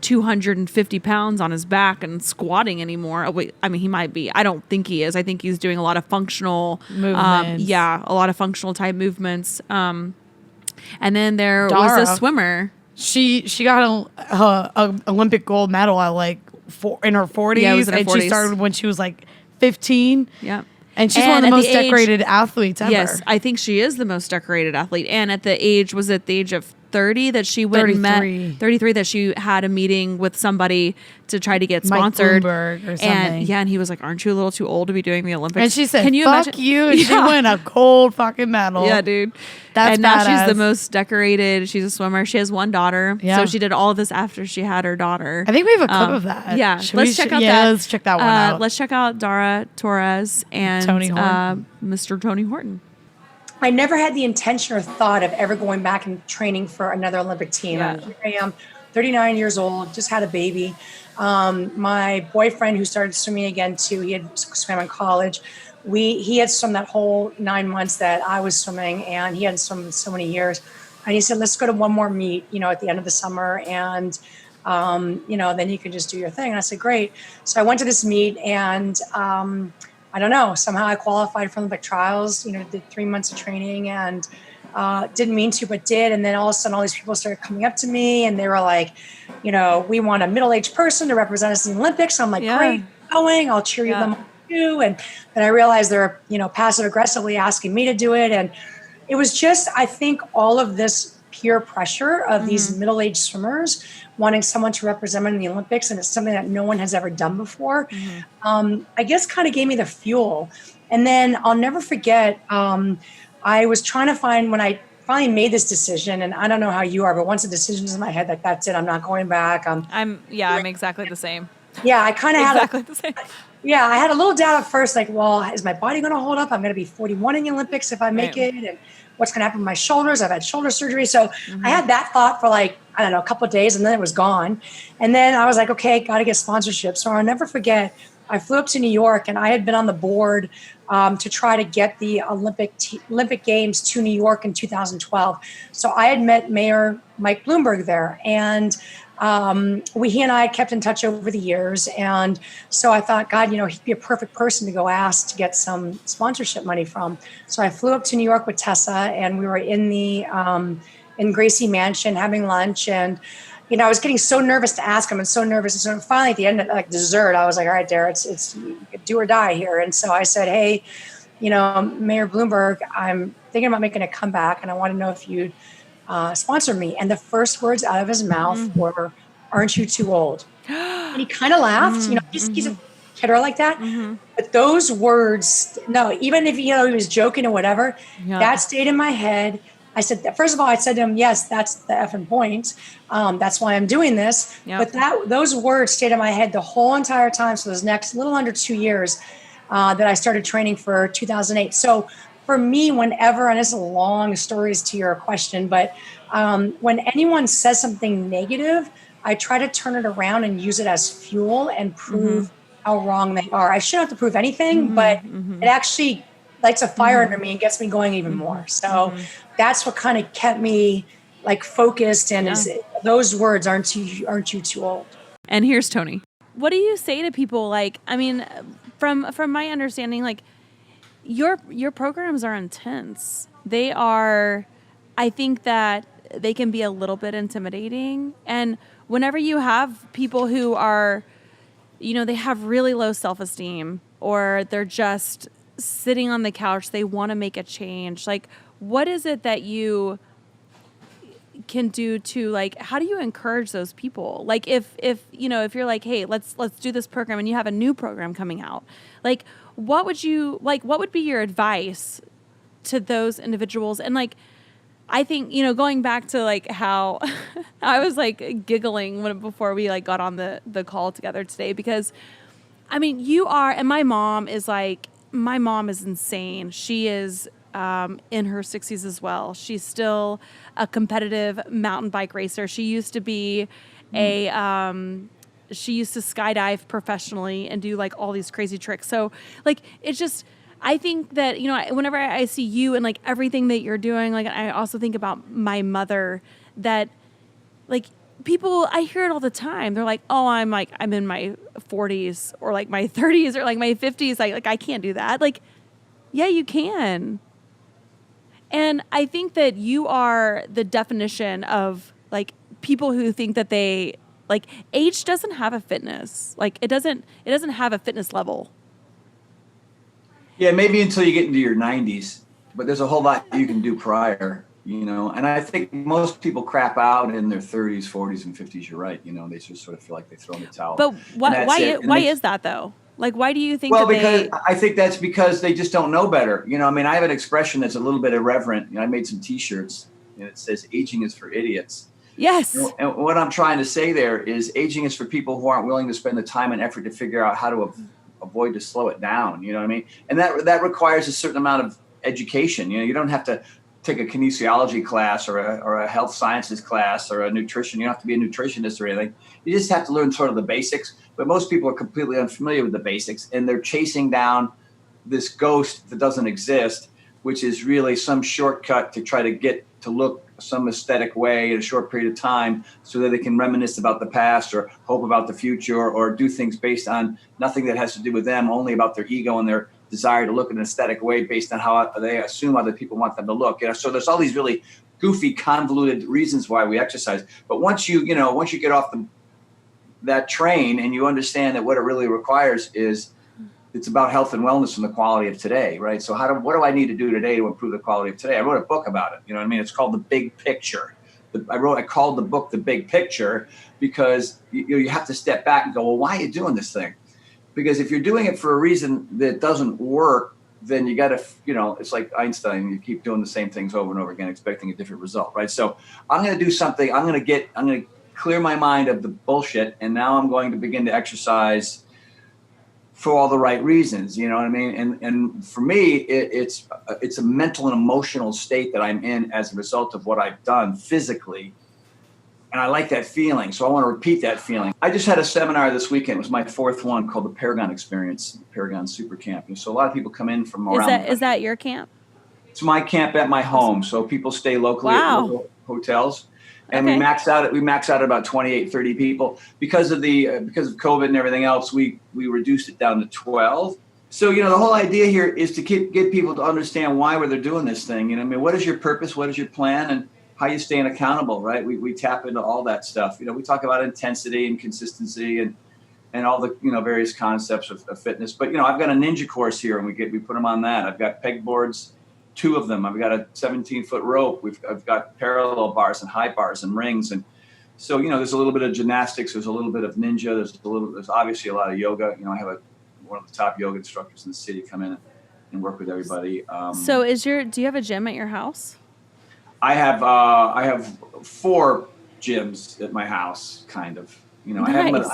250 pounds on his back and squatting anymore. Oh, wait, I mean, he might be. I don't think he is. I think he's doing a lot of functional Movements. a lot of functional type movements. And then there Dara. was a swimmer. She got a Olympic gold medal at like in her 40s, Yeah, it was in her and 40s. she started when she was like 15. Yeah. And she's one of the at most age- decorated athletes ever. Yes, I think she is the most decorated athlete. And at the age, was it the age of 30 that she went and 33. met? 33 that she had a meeting with somebody to try to get Mike sponsored. Bloomberg or And something. and he was like, "Aren't you a little too old to be doing the Olympics?" And she said, "Can you fuck imagine?" you. And she Yeah. won a gold fucking medal. Yeah, dude. That's and now she's badass. the most decorated. She's a swimmer. She has one daughter. Yeah. So she did all of this after she had her daughter. I think we have a clip of that. Yeah, Should let's we- check out yeah, that. let's check that one out. Let's check out Dara Torres and Tony Horton. Mr. Tony Horton. I never had the intention or thought of ever going back and training for another Olympic team. Yeah. And here I am, 39 years old, just had a baby. My boyfriend, who started swimming again too, he had swam in college. He had swum that whole 9 months that I was swimming, and he hadn't swum in so many years. And he said, let's go to one more meet, at the end of the summer. And, then you can just do your thing. And I said, great. So I went to this meet and, I don't know, somehow I qualified for Olympic trials, did 3 months of training and, didn't mean to, but did. And then all of a sudden, all these people started coming up to me and they were like, we want a middle-aged person to represent us in the Olympics. So I'm like, great, going, I'll cheer you them on too. And then I realized they're, passive aggressively asking me to do it. And it was just, I think all of this peer pressure of these middle-aged swimmers wanting someone to represent them in the Olympics. And it's something that no one has ever done before. I guess kind of gave me the fuel. And then I'll never forget, I was trying to find when I finally made this decision, and I don't know how you are, but once the decision's in my head, like that's it, I'm not going back. I'm exactly the same. Yeah, I kind of exactly the same. Yeah, I had a little doubt at first, like, well, is my body going to hold up? I'm going to be 41 in the Olympics if I make it, and what's going to happen with my shoulders? I've had shoulder surgery, so I had that thought for like, I don't know, a couple of days, and then it was gone. And then I was like, okay, got to get sponsorship. So I'll never forget, I flew up to New York, and I had been on the board to try to get the Olympic Games to New York in 2012. So I had met Mayor Mike Bloomberg there, and he and I kept in touch over the years. And so I thought, God, he'd be a perfect person to go ask to get some sponsorship money from. So I flew up to New York with Tessa, and we were in the in Gracie Mansion having lunch, and I was getting so nervous to ask him and so nervous. And so finally at the end of like dessert, I was like, all right, Dara, it's do or die here. And so I said, hey, Mayor Bloomberg, I'm thinking about making a comeback and I want to know if you'd sponsor me. And the first words out of his mouth were, aren't you too old? And he kind of laughed, he's a kidder like that. But those words, no, even if, he was joking or whatever, that stayed in my head. I said, first of all, I said to him, yes, that's the effing point. That's why I'm doing this. But those words stayed in my head the whole entire time. So those next little under 2 years that I started training for 2008. So for me, whenever, and it's long stories to your question, but when anyone says something negative, I try to turn it around and use it as fuel and prove how wrong they are. I shouldn't have to prove anything, but it actually lights a fire under me and gets me going even more. So that's what kind of kept me like focused and is those words, aren't you too old? And here's Tony. What do you say to people? Like, I mean, from my understanding, like your programs are intense. They are, I think that they can be a little bit intimidating. And whenever you have people who are, they have really low self-esteem or they're just sitting on the couch, they want to make a change. Like, what is it that you can do to, like, how do you encourage those people? Like, if you're like, hey, let's do this program and you have a new program coming out, like, what would be your advice to those individuals? And like, I think, going back to like how I was like giggling before we like got on the call together today, because I mean, you are, and my mom is insane. She is in her 60s as well. She's still a competitive mountain bike racer. She used to be she used to skydive professionally and do like all these crazy tricks. So like, it's just, I think that, whenever I see you and like everything that you're doing, like I also think about my mother, that like people, I hear it all the time. They're like, oh, I'm in my 40s or like my 30s or like my 50s. Like I can't do that. Like, yeah, you can. And I think that you are the definition of like people who think that they like age doesn't have a fitness. Like it doesn't have a fitness level. Yeah, maybe until you get into your 90s, but there's a whole lot you can do prior, and I think most people crap out in their 30s, 40s, and 50s. You're right. They just sort of feel like they throw in the towel. But why is that though? Like, why do you think? Well, because I think that's because they just don't know better. I mean, I have an expression that's a little bit irreverent. I made some T-shirts, and it says "Aging is for idiots." Yes. And what I'm trying to say there is, aging is for people who aren't willing to spend the time and effort to figure out how to avoid to slow it down. You know what I mean? And that requires a certain amount of education. You don't have to take a kinesiology class or a health sciences class or a nutrition. You don't have to be a nutritionist or anything. You just have to learn sort of the basics. But most people are completely unfamiliar with the basics, and they're chasing down this ghost that doesn't exist, which is really some shortcut to try to get to look some aesthetic way in a short period of time so that they can reminisce about the past or hope about the future or do things based on nothing that has to do with them, only about their ego and their desire to look in an aesthetic way based on how they assume other people want them to look. So there's all these really goofy, convoluted reasons why we exercise. But once you get off that train and you understand that what it really requires is it's about health and wellness and the quality of today, right? So what do I need to do today to improve the quality of today? I wrote a book about it. You know what I mean? It's called The Big Picture. I called the book The Big Picture because you have to step back and go, well, why are you doing this thing? Because if you're doing it for a reason that doesn't work, then you got to, it's like Einstein. You keep doing the same things over and over again, expecting a different result, right? So I'm going to do something. I'm going to clear my mind of the bullshit, and now I'm going to begin to exercise for all the right reasons, you know what I mean? And for me, it's a mental and emotional state that I'm in as a result of what I've done physically. And I like that feeling. So I want to repeat that feeling. I just had a seminar this weekend. It was my fourth one called the Paragon Experience, Paragon Super Camp. And so a lot of people come in from around. Is that your camp? It's my camp at my home. So people stay locally at local hotels. And we max out at about 28, 30 people. Because of COVID and everything else, we reduced it down to 12. So, the whole idea here is to get people to understand why they're doing this thing. You know, I mean, what is your purpose? What is your plan? And how you staying accountable, right? We tap into all that stuff. We talk about intensity and consistency and all the, various concepts of fitness. But, I've got a ninja course here and we put them on that. I've got pegboards, 2 of them. I've got a 17-foot rope. I've got parallel bars and high bars and rings. And so, there's a little bit of gymnastics. There's a little bit of ninja. There's obviously a lot of yoga. I have one of the top yoga instructors in the city come in and work with everybody. So do you have a gym at your house? I have 4 gyms at my house, kind of. Nice.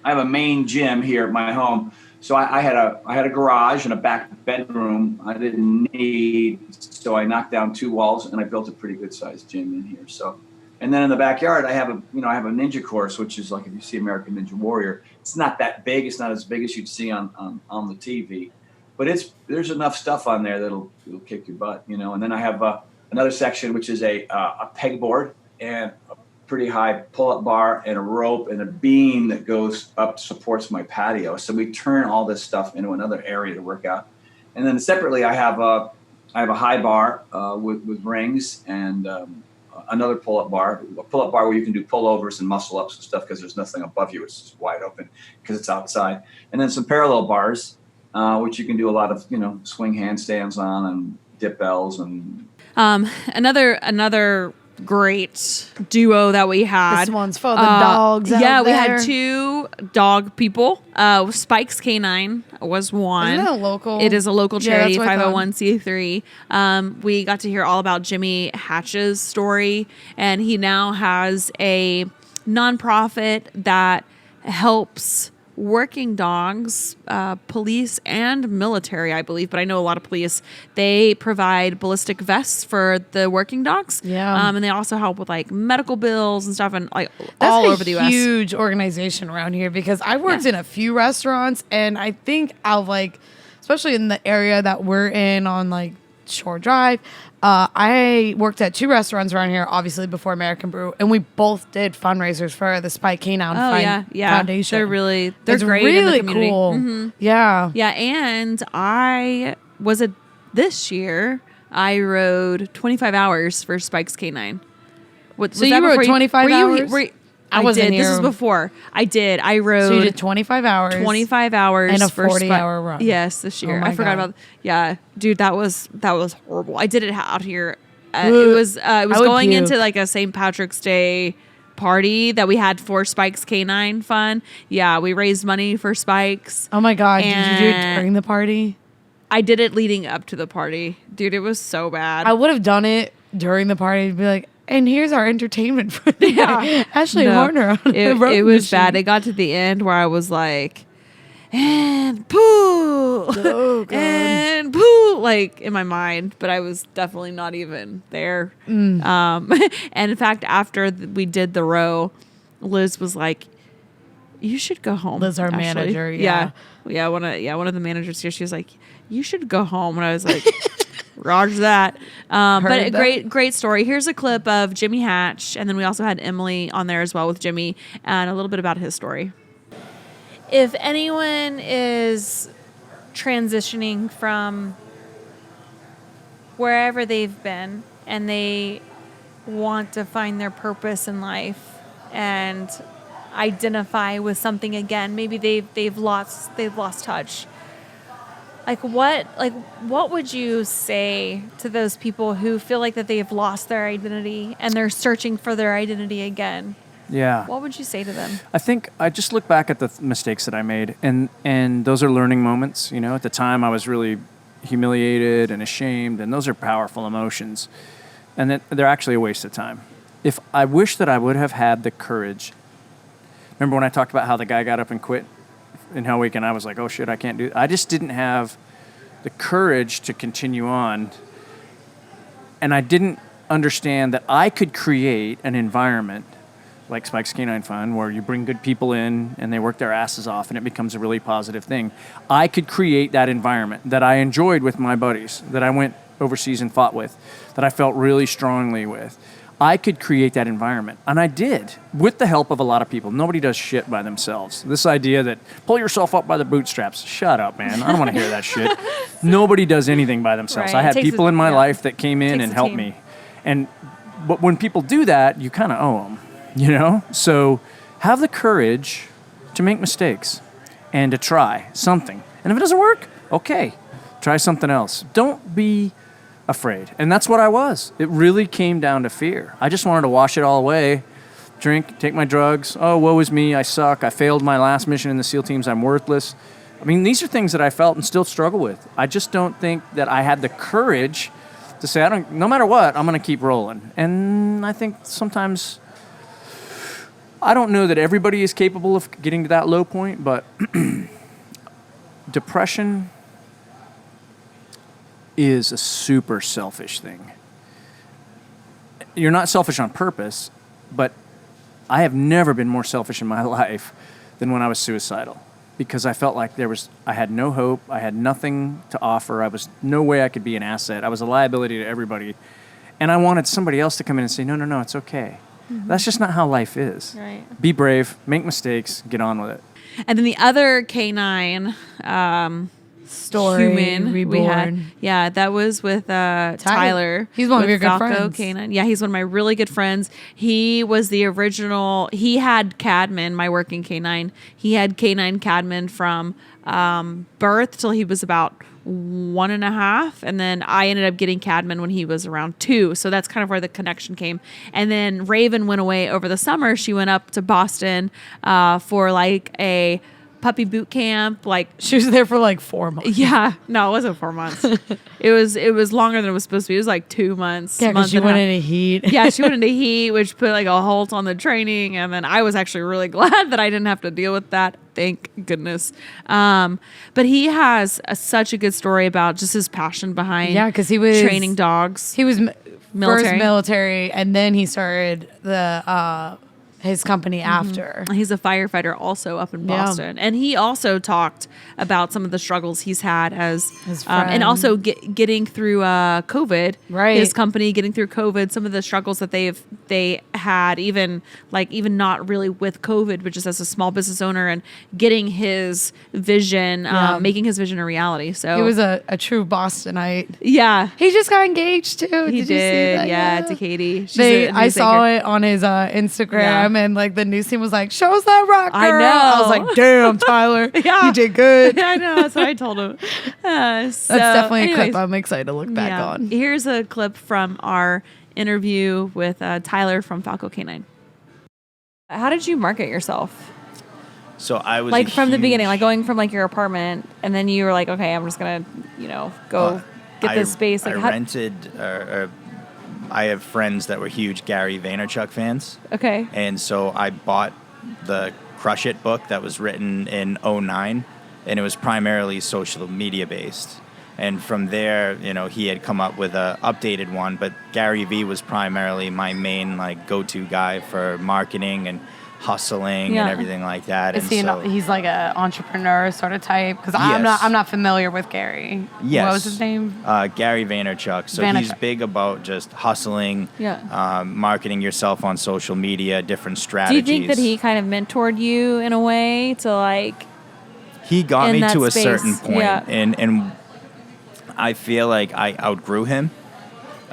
I have a main gym here at my home. So I had a garage and a back bedroom. I didn't need, so I knocked down 2 walls and I built a pretty good sized gym in here. So, and then in the backyard, I have a ninja course, which is like if you see American Ninja Warrior, it's not that big. It's not as big as you'd see on the TV, but there's enough stuff on there that'll kick your butt, And then I have another section which is a pegboard and a pretty high pull-up bar and a rope and a beam that goes up, supports my patio. So we turn all this stuff into another area to work out. And then separately, I have a high bar with rings and another pull-up bar where you can do pullovers and muscle-ups and stuff because there's nothing above you. It's just wide open because it's outside. And then some parallel bars, which you can do a lot of, swing handstands on and dip bells and another great duo that we had. This one's for the dogs. Yeah, we had 2 dog people. Spikes Canine was one. Isn't that local? It is a local charity, Yeah, 501c3. We got to hear all about Jimmy Hatch's story, and he now has a nonprofit that helps working dogs, police and military, I believe, but I know a lot of police, they provide ballistic vests for the working dogs. Yeah. And they also help with like medical bills and stuff and like That's all over the US. That's a huge organization around here because I worked in a few restaurants and I think especially in the area that we're in on like Shore Drive, I worked at 2 restaurants around here, obviously before American Brew, and we both did fundraisers for the Spike Canine Foundation. They're great really in the community. Cool. Mm-hmm. Yeah. Yeah, and this year I rode 25 hours for Spike's Canine. So you rode 25 hours? I wasn't here. This is before. I did. I rode. So you did 25 hours. 25 hours and a 40-hour run. Yes, this year. Oh I forgot God. about. Yeah, dude, that was horrible. I did it out here. It was going into like a St. Patrick's Day party that we had for Spike's Canine Fun. Yeah, we raised money for Spike's. Oh my God! Did you do it during the party? I did it leading up to the party, dude. It was so bad. I would have done it during the party to be like, and here's our entertainment for the day. Ashley Horner. It was bad. It got to the end where I was like, and poo, and poo, like in my mind, but I was definitely not even there. And in fact, after we did the row, Liz was like, you should go home. Liz, our Ashley." manager, Yeah. One of the managers here, she was like, you should go home. And I was like, roger that. But a great story. Here's a clip of Jimmy Hatch. And then we also had Emily on there as well with Jimmy and a little bit about his story. If anyone is transitioning from wherever they've been and they want to find their purpose in life and identify with something again, maybe they've lost touch. What would you say to those people who feel like that they've lost their identity and they're searching for their identity again? Yeah. What would you say to them? I think I just look back at the mistakes that I made, and those are learning moments. At the time I was really humiliated and ashamed, and those are powerful emotions, and that they're actually a waste of time. If I wish that I would have had the courage. Remember when I talked about how the guy got up and quit in Hell Week, and I was like, oh shit, I can't do it. I just didn't have the courage to continue on, and I didn't understand that I could create an environment like Spike's Canine Fun, where you bring good people in and they work their asses off and it becomes a really positive thing. I could create that environment that I enjoyed with my buddies, that I went overseas and fought with, that I felt really strongly with. I could create that environment, and I did, with the help of a lot of people. Nobody does shit by themselves. This idea that pull yourself up by the bootstraps, shut up, man. I don't want to hear that shit. Nobody does anything by themselves. Right. I had people in my life that came in and helped me. But when people do that, you kind of owe them. So have the courage to make mistakes and to try something. And if it doesn't work, okay, try something else. Don't be afraid. And that's what I was. It really came down to fear. I just wanted to wash it all away, drink, take my drugs. Oh, woe is me. I suck. I failed my last mission in the SEAL teams. I'm worthless. I mean, these are things that I felt and still struggle with. I just don't think that I had the courage to say, no matter what, I'm going to keep rolling. And I think sometimes, I don't know that everybody is capable of getting to that low point, but depression is a super selfish thing. You're not selfish on purpose, but I have never been more selfish in my life than when I was suicidal, because I felt like I had no hope, I had nothing to offer, I was no way I could be an asset, I was a liability to everybody, and I wanted somebody else to come in and say, no, it's okay. Mm-hmm. That's just not how life is. Right. Be brave, make mistakes, get on with it. And then the other canine story, human Reborn. we had, that was with Tyler. He's one of your good Falco friends. Canine. Yeah, he's one of my really good friends. He was the original. He had Cadman, my working canine. He had canine Cadman from birth till he was about 1.5, and then I ended up getting Cadman when he was around 2. So that's kind of where the connection came. And then Raven went away over the summer. She went up to Boston for like a puppy boot camp. Like she was there for like 4 months. Yeah, no, it wasn't 4 months. it was longer than it was supposed to be. It was like 2 months. Yeah, because she went into heat. Yeah, she went into heat, which put like a halt on the training. And then I was actually really glad that I didn't have to deal with that. Thank goodness. But he has such a good story about just his passion behind because he was training dogs. He was military. First military, and then he started his company after. He's a firefighter also up in Boston. And he also talked about some of the struggles he's had as his friend. And also getting through COVID. Right. His company getting through COVID, some of the struggles that they had, even not really with COVID, but just as a small business owner and getting his vision, making his vision a reality. So he was a true Bostonite. Yeah. He just got engaged too. He did. You see that? Yeah, to Katie. I saw it on his Instagram. And like the news team was like, "Show us that rock, girl." I know. I was like, "Damn, Tyler, Yeah. you did good." I know. That's what I told him. That's definitely a clip I'm excited to look back on. Here's a clip from our interview with Tyler from Falco Canine. How did you market yourself? So I was like from the beginning, like going from like your apartment, and then you were like, "Okay, I'm just gonna, go get this space." Like, I rented. I have friends that were huge Gary Vaynerchuk fans. Okay. And so I bought the Crush It book that was written in 2009, and it was primarily social media based. And from there, he had come up with a updated one, but Gary V was primarily my main like go-to guy for marketing and hustling Yeah. and everything like that. Is And he so, he's like a entrepreneur sort of type? Because Yes. I'm not familiar with Gary. yes. What was his name? Gary Vaynerchuk. So he's Vaynerchuk. big about just hustling, Yeah. marketing yourself on social media, different Do you strategies. think that he kind of mentored you in a way to like? He got in me that to a space? certain point, Yeah. and I feel like I outgrew him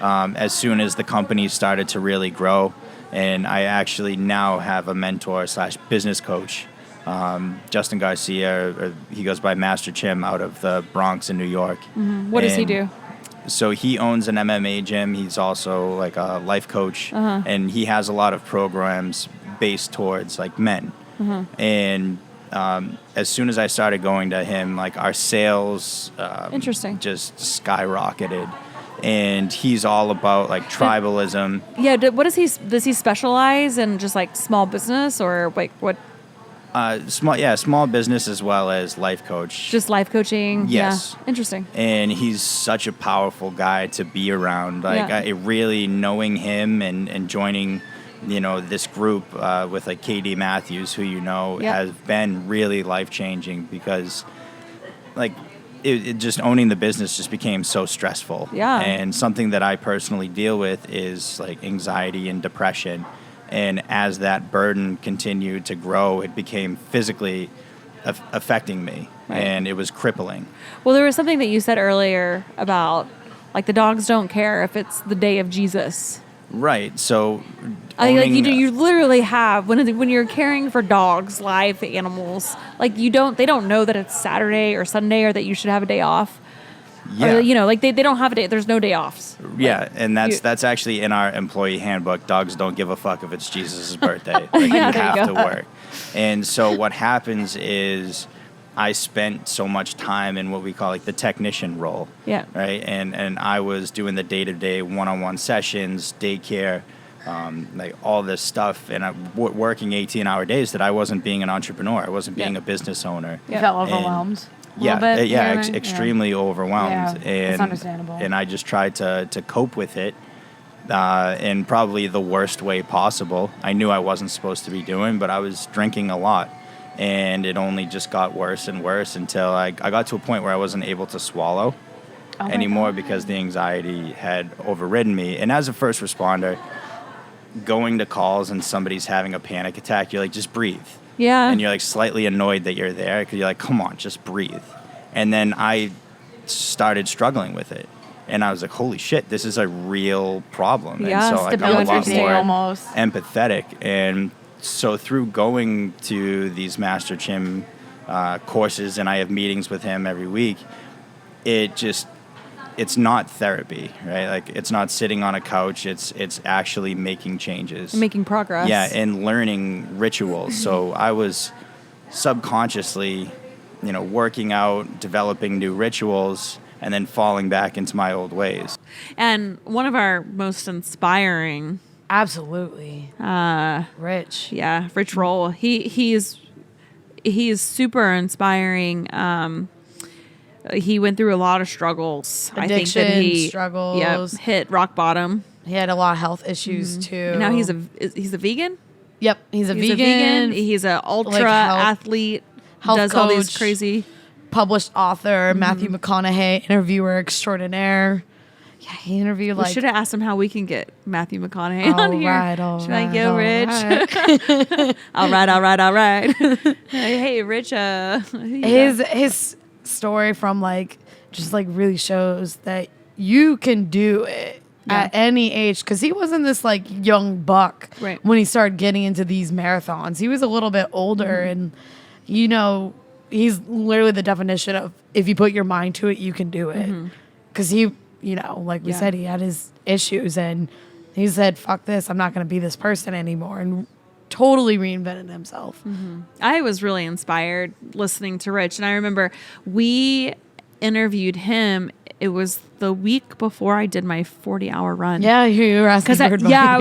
as soon as the company started to really grow. And I actually now have a mentor / business coach, Justin Garcia, or he goes by Master Chim, out of the Bronx in New York. What does he And do? So he owns an MMA gym. He's also like a life coach, and he has a lot of programs based towards like men. And as soon as I started going to him, like our sales Interesting. just skyrocketed. And he's all about like tribalism. Yeah. What does he specialize in? Just like small business or like what? Small business as well as life coach. Just life coaching. Yes. Yeah. Interesting. And he's such a powerful guy to be around. Like Yeah. I really knowing him and joining, this group with like KD Matthews, who Yeah. has been really life changing because, like, it just owning the business just became so stressful. Yeah. And something that I personally deal with is like anxiety and depression. And as that burden continued to grow, it became physically affecting me. Right. And it was crippling. Well, there was something that you said earlier about like the dogs don't care if it's the day of Jesus. Right. So, Like owning- you literally have when you're caring for dogs, live animals. Like they don't know that it's Saturday or Sunday or that you should have a day off. yeah, Or, like they don't have a day. There's no day offs. yeah, and you- that's actually in our employee handbook. Dogs don't give a fuck if it's Jesus' birthday. Like, Yeah, you there you have go. to work. And so what happens is I spent so much time in what we call like the technician role. Yeah. Right. And I was doing the day-to-day one-on-one sessions, daycare, like all this stuff, and working 18-hour days that I wasn't being an entrepreneur. I wasn't being Yeah. a business owner. You felt And- overwhelmed. a Yeah, little bit yeah, here and there? extremely overwhelmed, Yeah, and that's understandable. And I just tried to cope with it in probably the worst way possible. I knew I wasn't supposed to be doing, but I was drinking a lot, and it only just got worse and worse until I got to a point where I wasn't able to swallow anymore because the anxiety had overridden me. And as a first responder, going to calls and somebody's having a panic attack, you're like, just breathe. Yeah. And you're like slightly annoyed that you're there because you're like, come on, just breathe. And then I started struggling with it. And I was like, holy shit, this is a real problem. Yeah, and so like, I'm a lot stability more almost. empathetic. And so through going to these Master Chim courses, and I have meetings with him every week, it's not therapy, right? Like it's not sitting on a couch. It's actually making changes. Making progress. Yeah, and learning rituals. So I was subconsciously, working out, developing new rituals, and then falling back into my old ways. And one of our most inspiring, Absolutely. Rich. Rich Roll. He is super inspiring. He went through a lot of struggles. I think that Addiction, he struggles. hit rock bottom. He had a lot of health issues too. And now he's a vegan. Yep, he's a He's vegan. He's an ultra like athlete. health Does all these coach. crazy. Published author, Matthew Mcconaughey, interviewer extraordinaire. Yeah, he interviewed We like. should have asked him how we can get Matthew McConaughey on here. all Should I right, go, all Rich? right. all right. Hey, Rich. His story from just really shows that you can do it at any age, because he wasn't this young buck Right. when he started getting into these marathons. He was a little bit older, and he's literally the definition of, if you put your mind to it, you can do it. Because he, like we said, he had his issues, and he said, fuck this, I'm not going to be this person anymore, and totally reinvented himself. I was really inspired listening to Rich. And I remember we interviewed him. It was the week before I did my 40-hour run. Yeah, you were asking for advice. I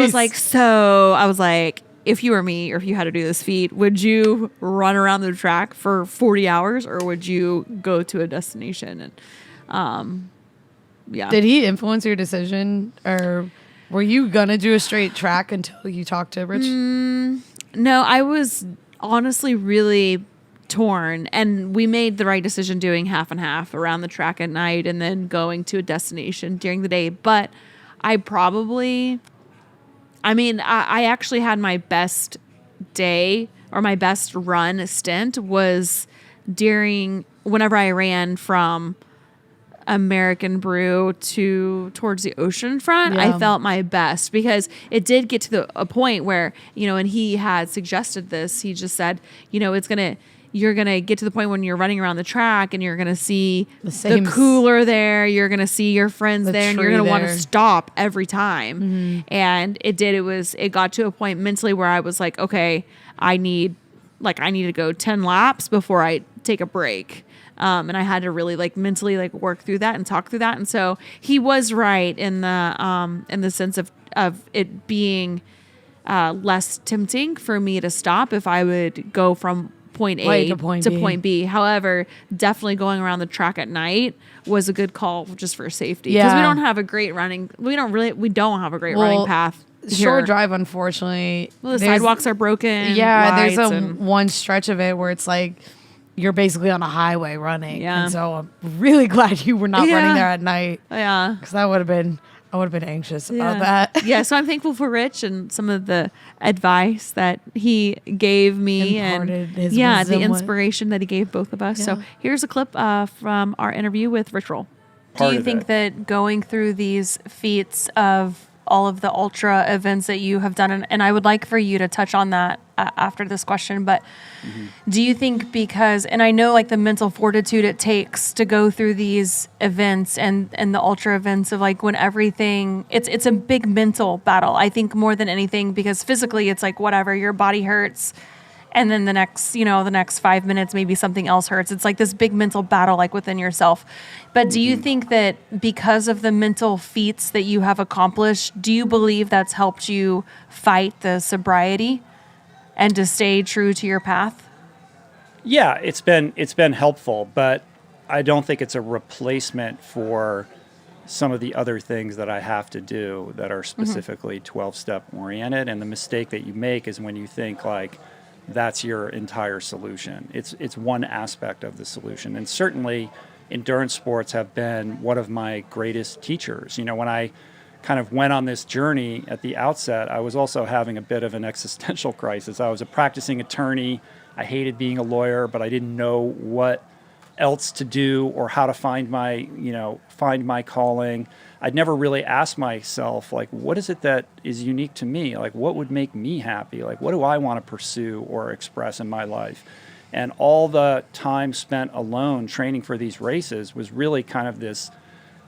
was like, if you were me, or if you had to do this feat, would you run around the track for 40 hours or would you go to a destination? And Did he influence your decision, or were you gonna do a straight track until you talked to Rich? No, I was honestly really torn, and we made the right decision doing half and half around the track at night and then going to a destination during the day. But I actually had my best day or my best run stint was whenever I ran from American Brew towards the ocean front. Yeah. I felt my best because it did get to a point where, and he had suggested this. He just said, you're going to get to the point when you're running around the track and you're going to see the cooler there. You're going to see your friends there, and you're going to want to stop every time. Mm-hmm. And it did. It got to a point mentally where I was like, okay, I need to go 10 laps before I take a break. And I had to really mentally work through that and talk through that. And so he was right in the sense of it being less tempting for me to stop if I would go from point A to point B. However, definitely going around the track at night was a good call just for safety, because we don't have a great running path. Shore Drive, unfortunately. Well, the sidewalks are broken. Yeah, there's one stretch of it where it's like you're basically on a highway running. Yeah. And so I'm really glad you were not running there at night. Yeah. Because I would have been anxious about that. Yeah, so I'm thankful for Rich and some of the advice that he gave me, imparted his the inspiration that he gave both of us. Yeah. So here's a clip from our interview with Rich Roll. Do you think that going through these feats of all of the ultra events that you have done, and I would like for you to touch on that after this question, but do you think and I know the mental fortitude it takes to go through these events and the ultra events of when everything, it's a big mental battle, I think, more than anything, because physically it's whatever, your body hurts, and then the next 5 minutes, maybe something else hurts. It's this big mental battle within yourself. But do you think that because of the mental feats that you have accomplished, do you believe that's helped you fight the sobriety and to stay true to your path? Yeah, it's been helpful, but I don't think it's a replacement for some of the other things that I have to do that are specifically 12-step oriented. And the mistake that you make is when you think that's your entire solution. It's one aspect of the solution. And certainly endurance sports have been one of my greatest teachers. When I kind of went on this journey at the outset, I was also having a bit of an existential crisis. I was a practicing attorney. I hated being a lawyer, but I didn't know what else to do or how to find my calling. I'd never really asked myself, what is it that is unique to me? What would make me happy? What do I want to pursue or express in my life? And all the time spent alone training for these races was really kind of this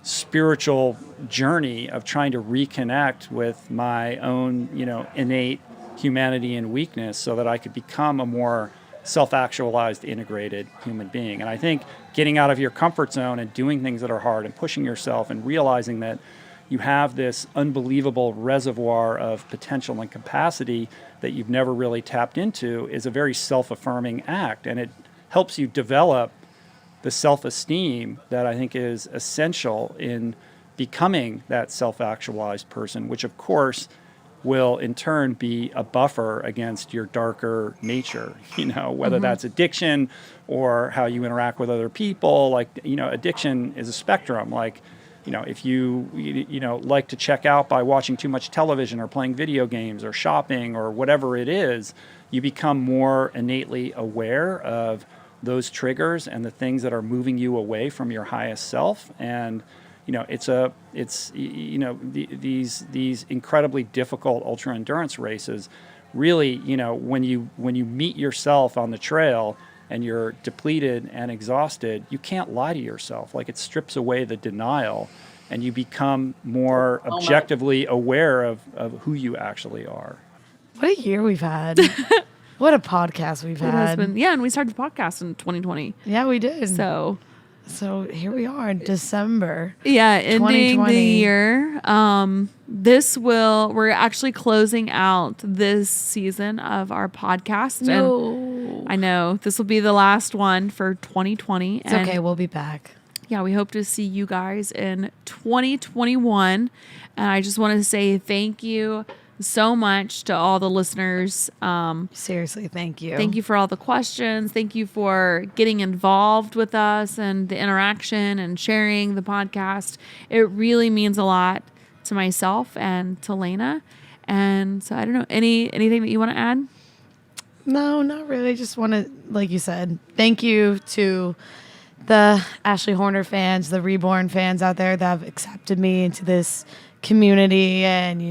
spiritual journey of trying to reconnect with my own, innate humanity and weakness so that I could become a more self-actualized, integrated human being. And I think getting out of your comfort zone and doing things that are hard and pushing yourself and realizing that you have this unbelievable reservoir of potential and capacity that you've never really tapped into is a very self-affirming act. And it helps you develop the self-esteem that I think is essential in becoming that self-actualized person, which of course will in turn be a buffer against your darker nature, whether that's addiction or how you interact with other people. Addiction is a spectrum. If you like to check out by watching too much television or playing video games or shopping or whatever it is, you become more innately aware of those triggers and the things that are moving you away from your highest self. And these incredibly difficult ultra endurance races really, when you meet yourself on the trail and you're depleted and exhausted, you can't lie to yourself. It strips away the denial and you become more objectively aware of who you actually are. What a year we've had. What a podcast we've had. And we started the podcast in 2020. Yeah, we did. So here we are in December. Yeah, ending the year. We're actually closing out this season of our podcast. No. And I know this will be the last one for 2020. It's okay. We'll be back. Yeah, we hope to see you guys in 2021. And I just want to say thank you so much to all the listeners. Seriously, thank you. Thank you for all the questions. Thank you for getting involved with us and the interaction and sharing the podcast. It really means a lot to myself and to Laina. And so I don't know, anything that you want to add? No, not really. Just want to, like you said, thank you to the Ashley Horner fans, the Reborn fans out there that have accepted me into this community, and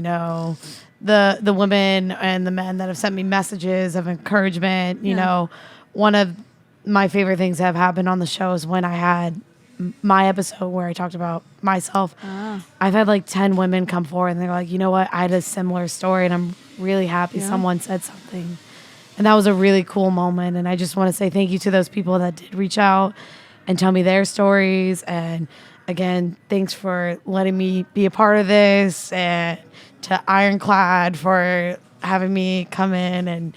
the women and the men that have sent me messages of encouragement. You know, one of my favorite things that have happened on the show is when I had my episode where I talked about myself. I've had like 10 women come forward and they're like, you know what, I had a similar story and I'm really happy someone said something. And that was a really cool moment. And I just want to say thank you to those people that did reach out and tell me their stories. And again, thanks for letting me be a part of this, and to Ironclad for having me come in, and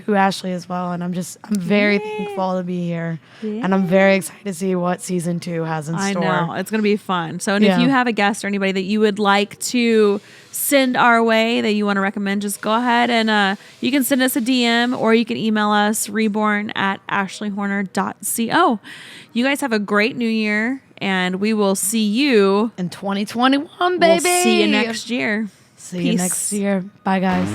to Ashley as well. And I'm very thankful to be here. And I'm very excited to see what season 2 has in store. I know. It's going to be fun. So, and if you have a guest or anybody that you would like to send our way that you want to recommend, just go ahead and you can send us a DM, or you can email us reborn@ashleyhorner.co. You guys have a great new year, and we will see you in 2021, baby. We'll see you next year. See you next year. Bye, guys.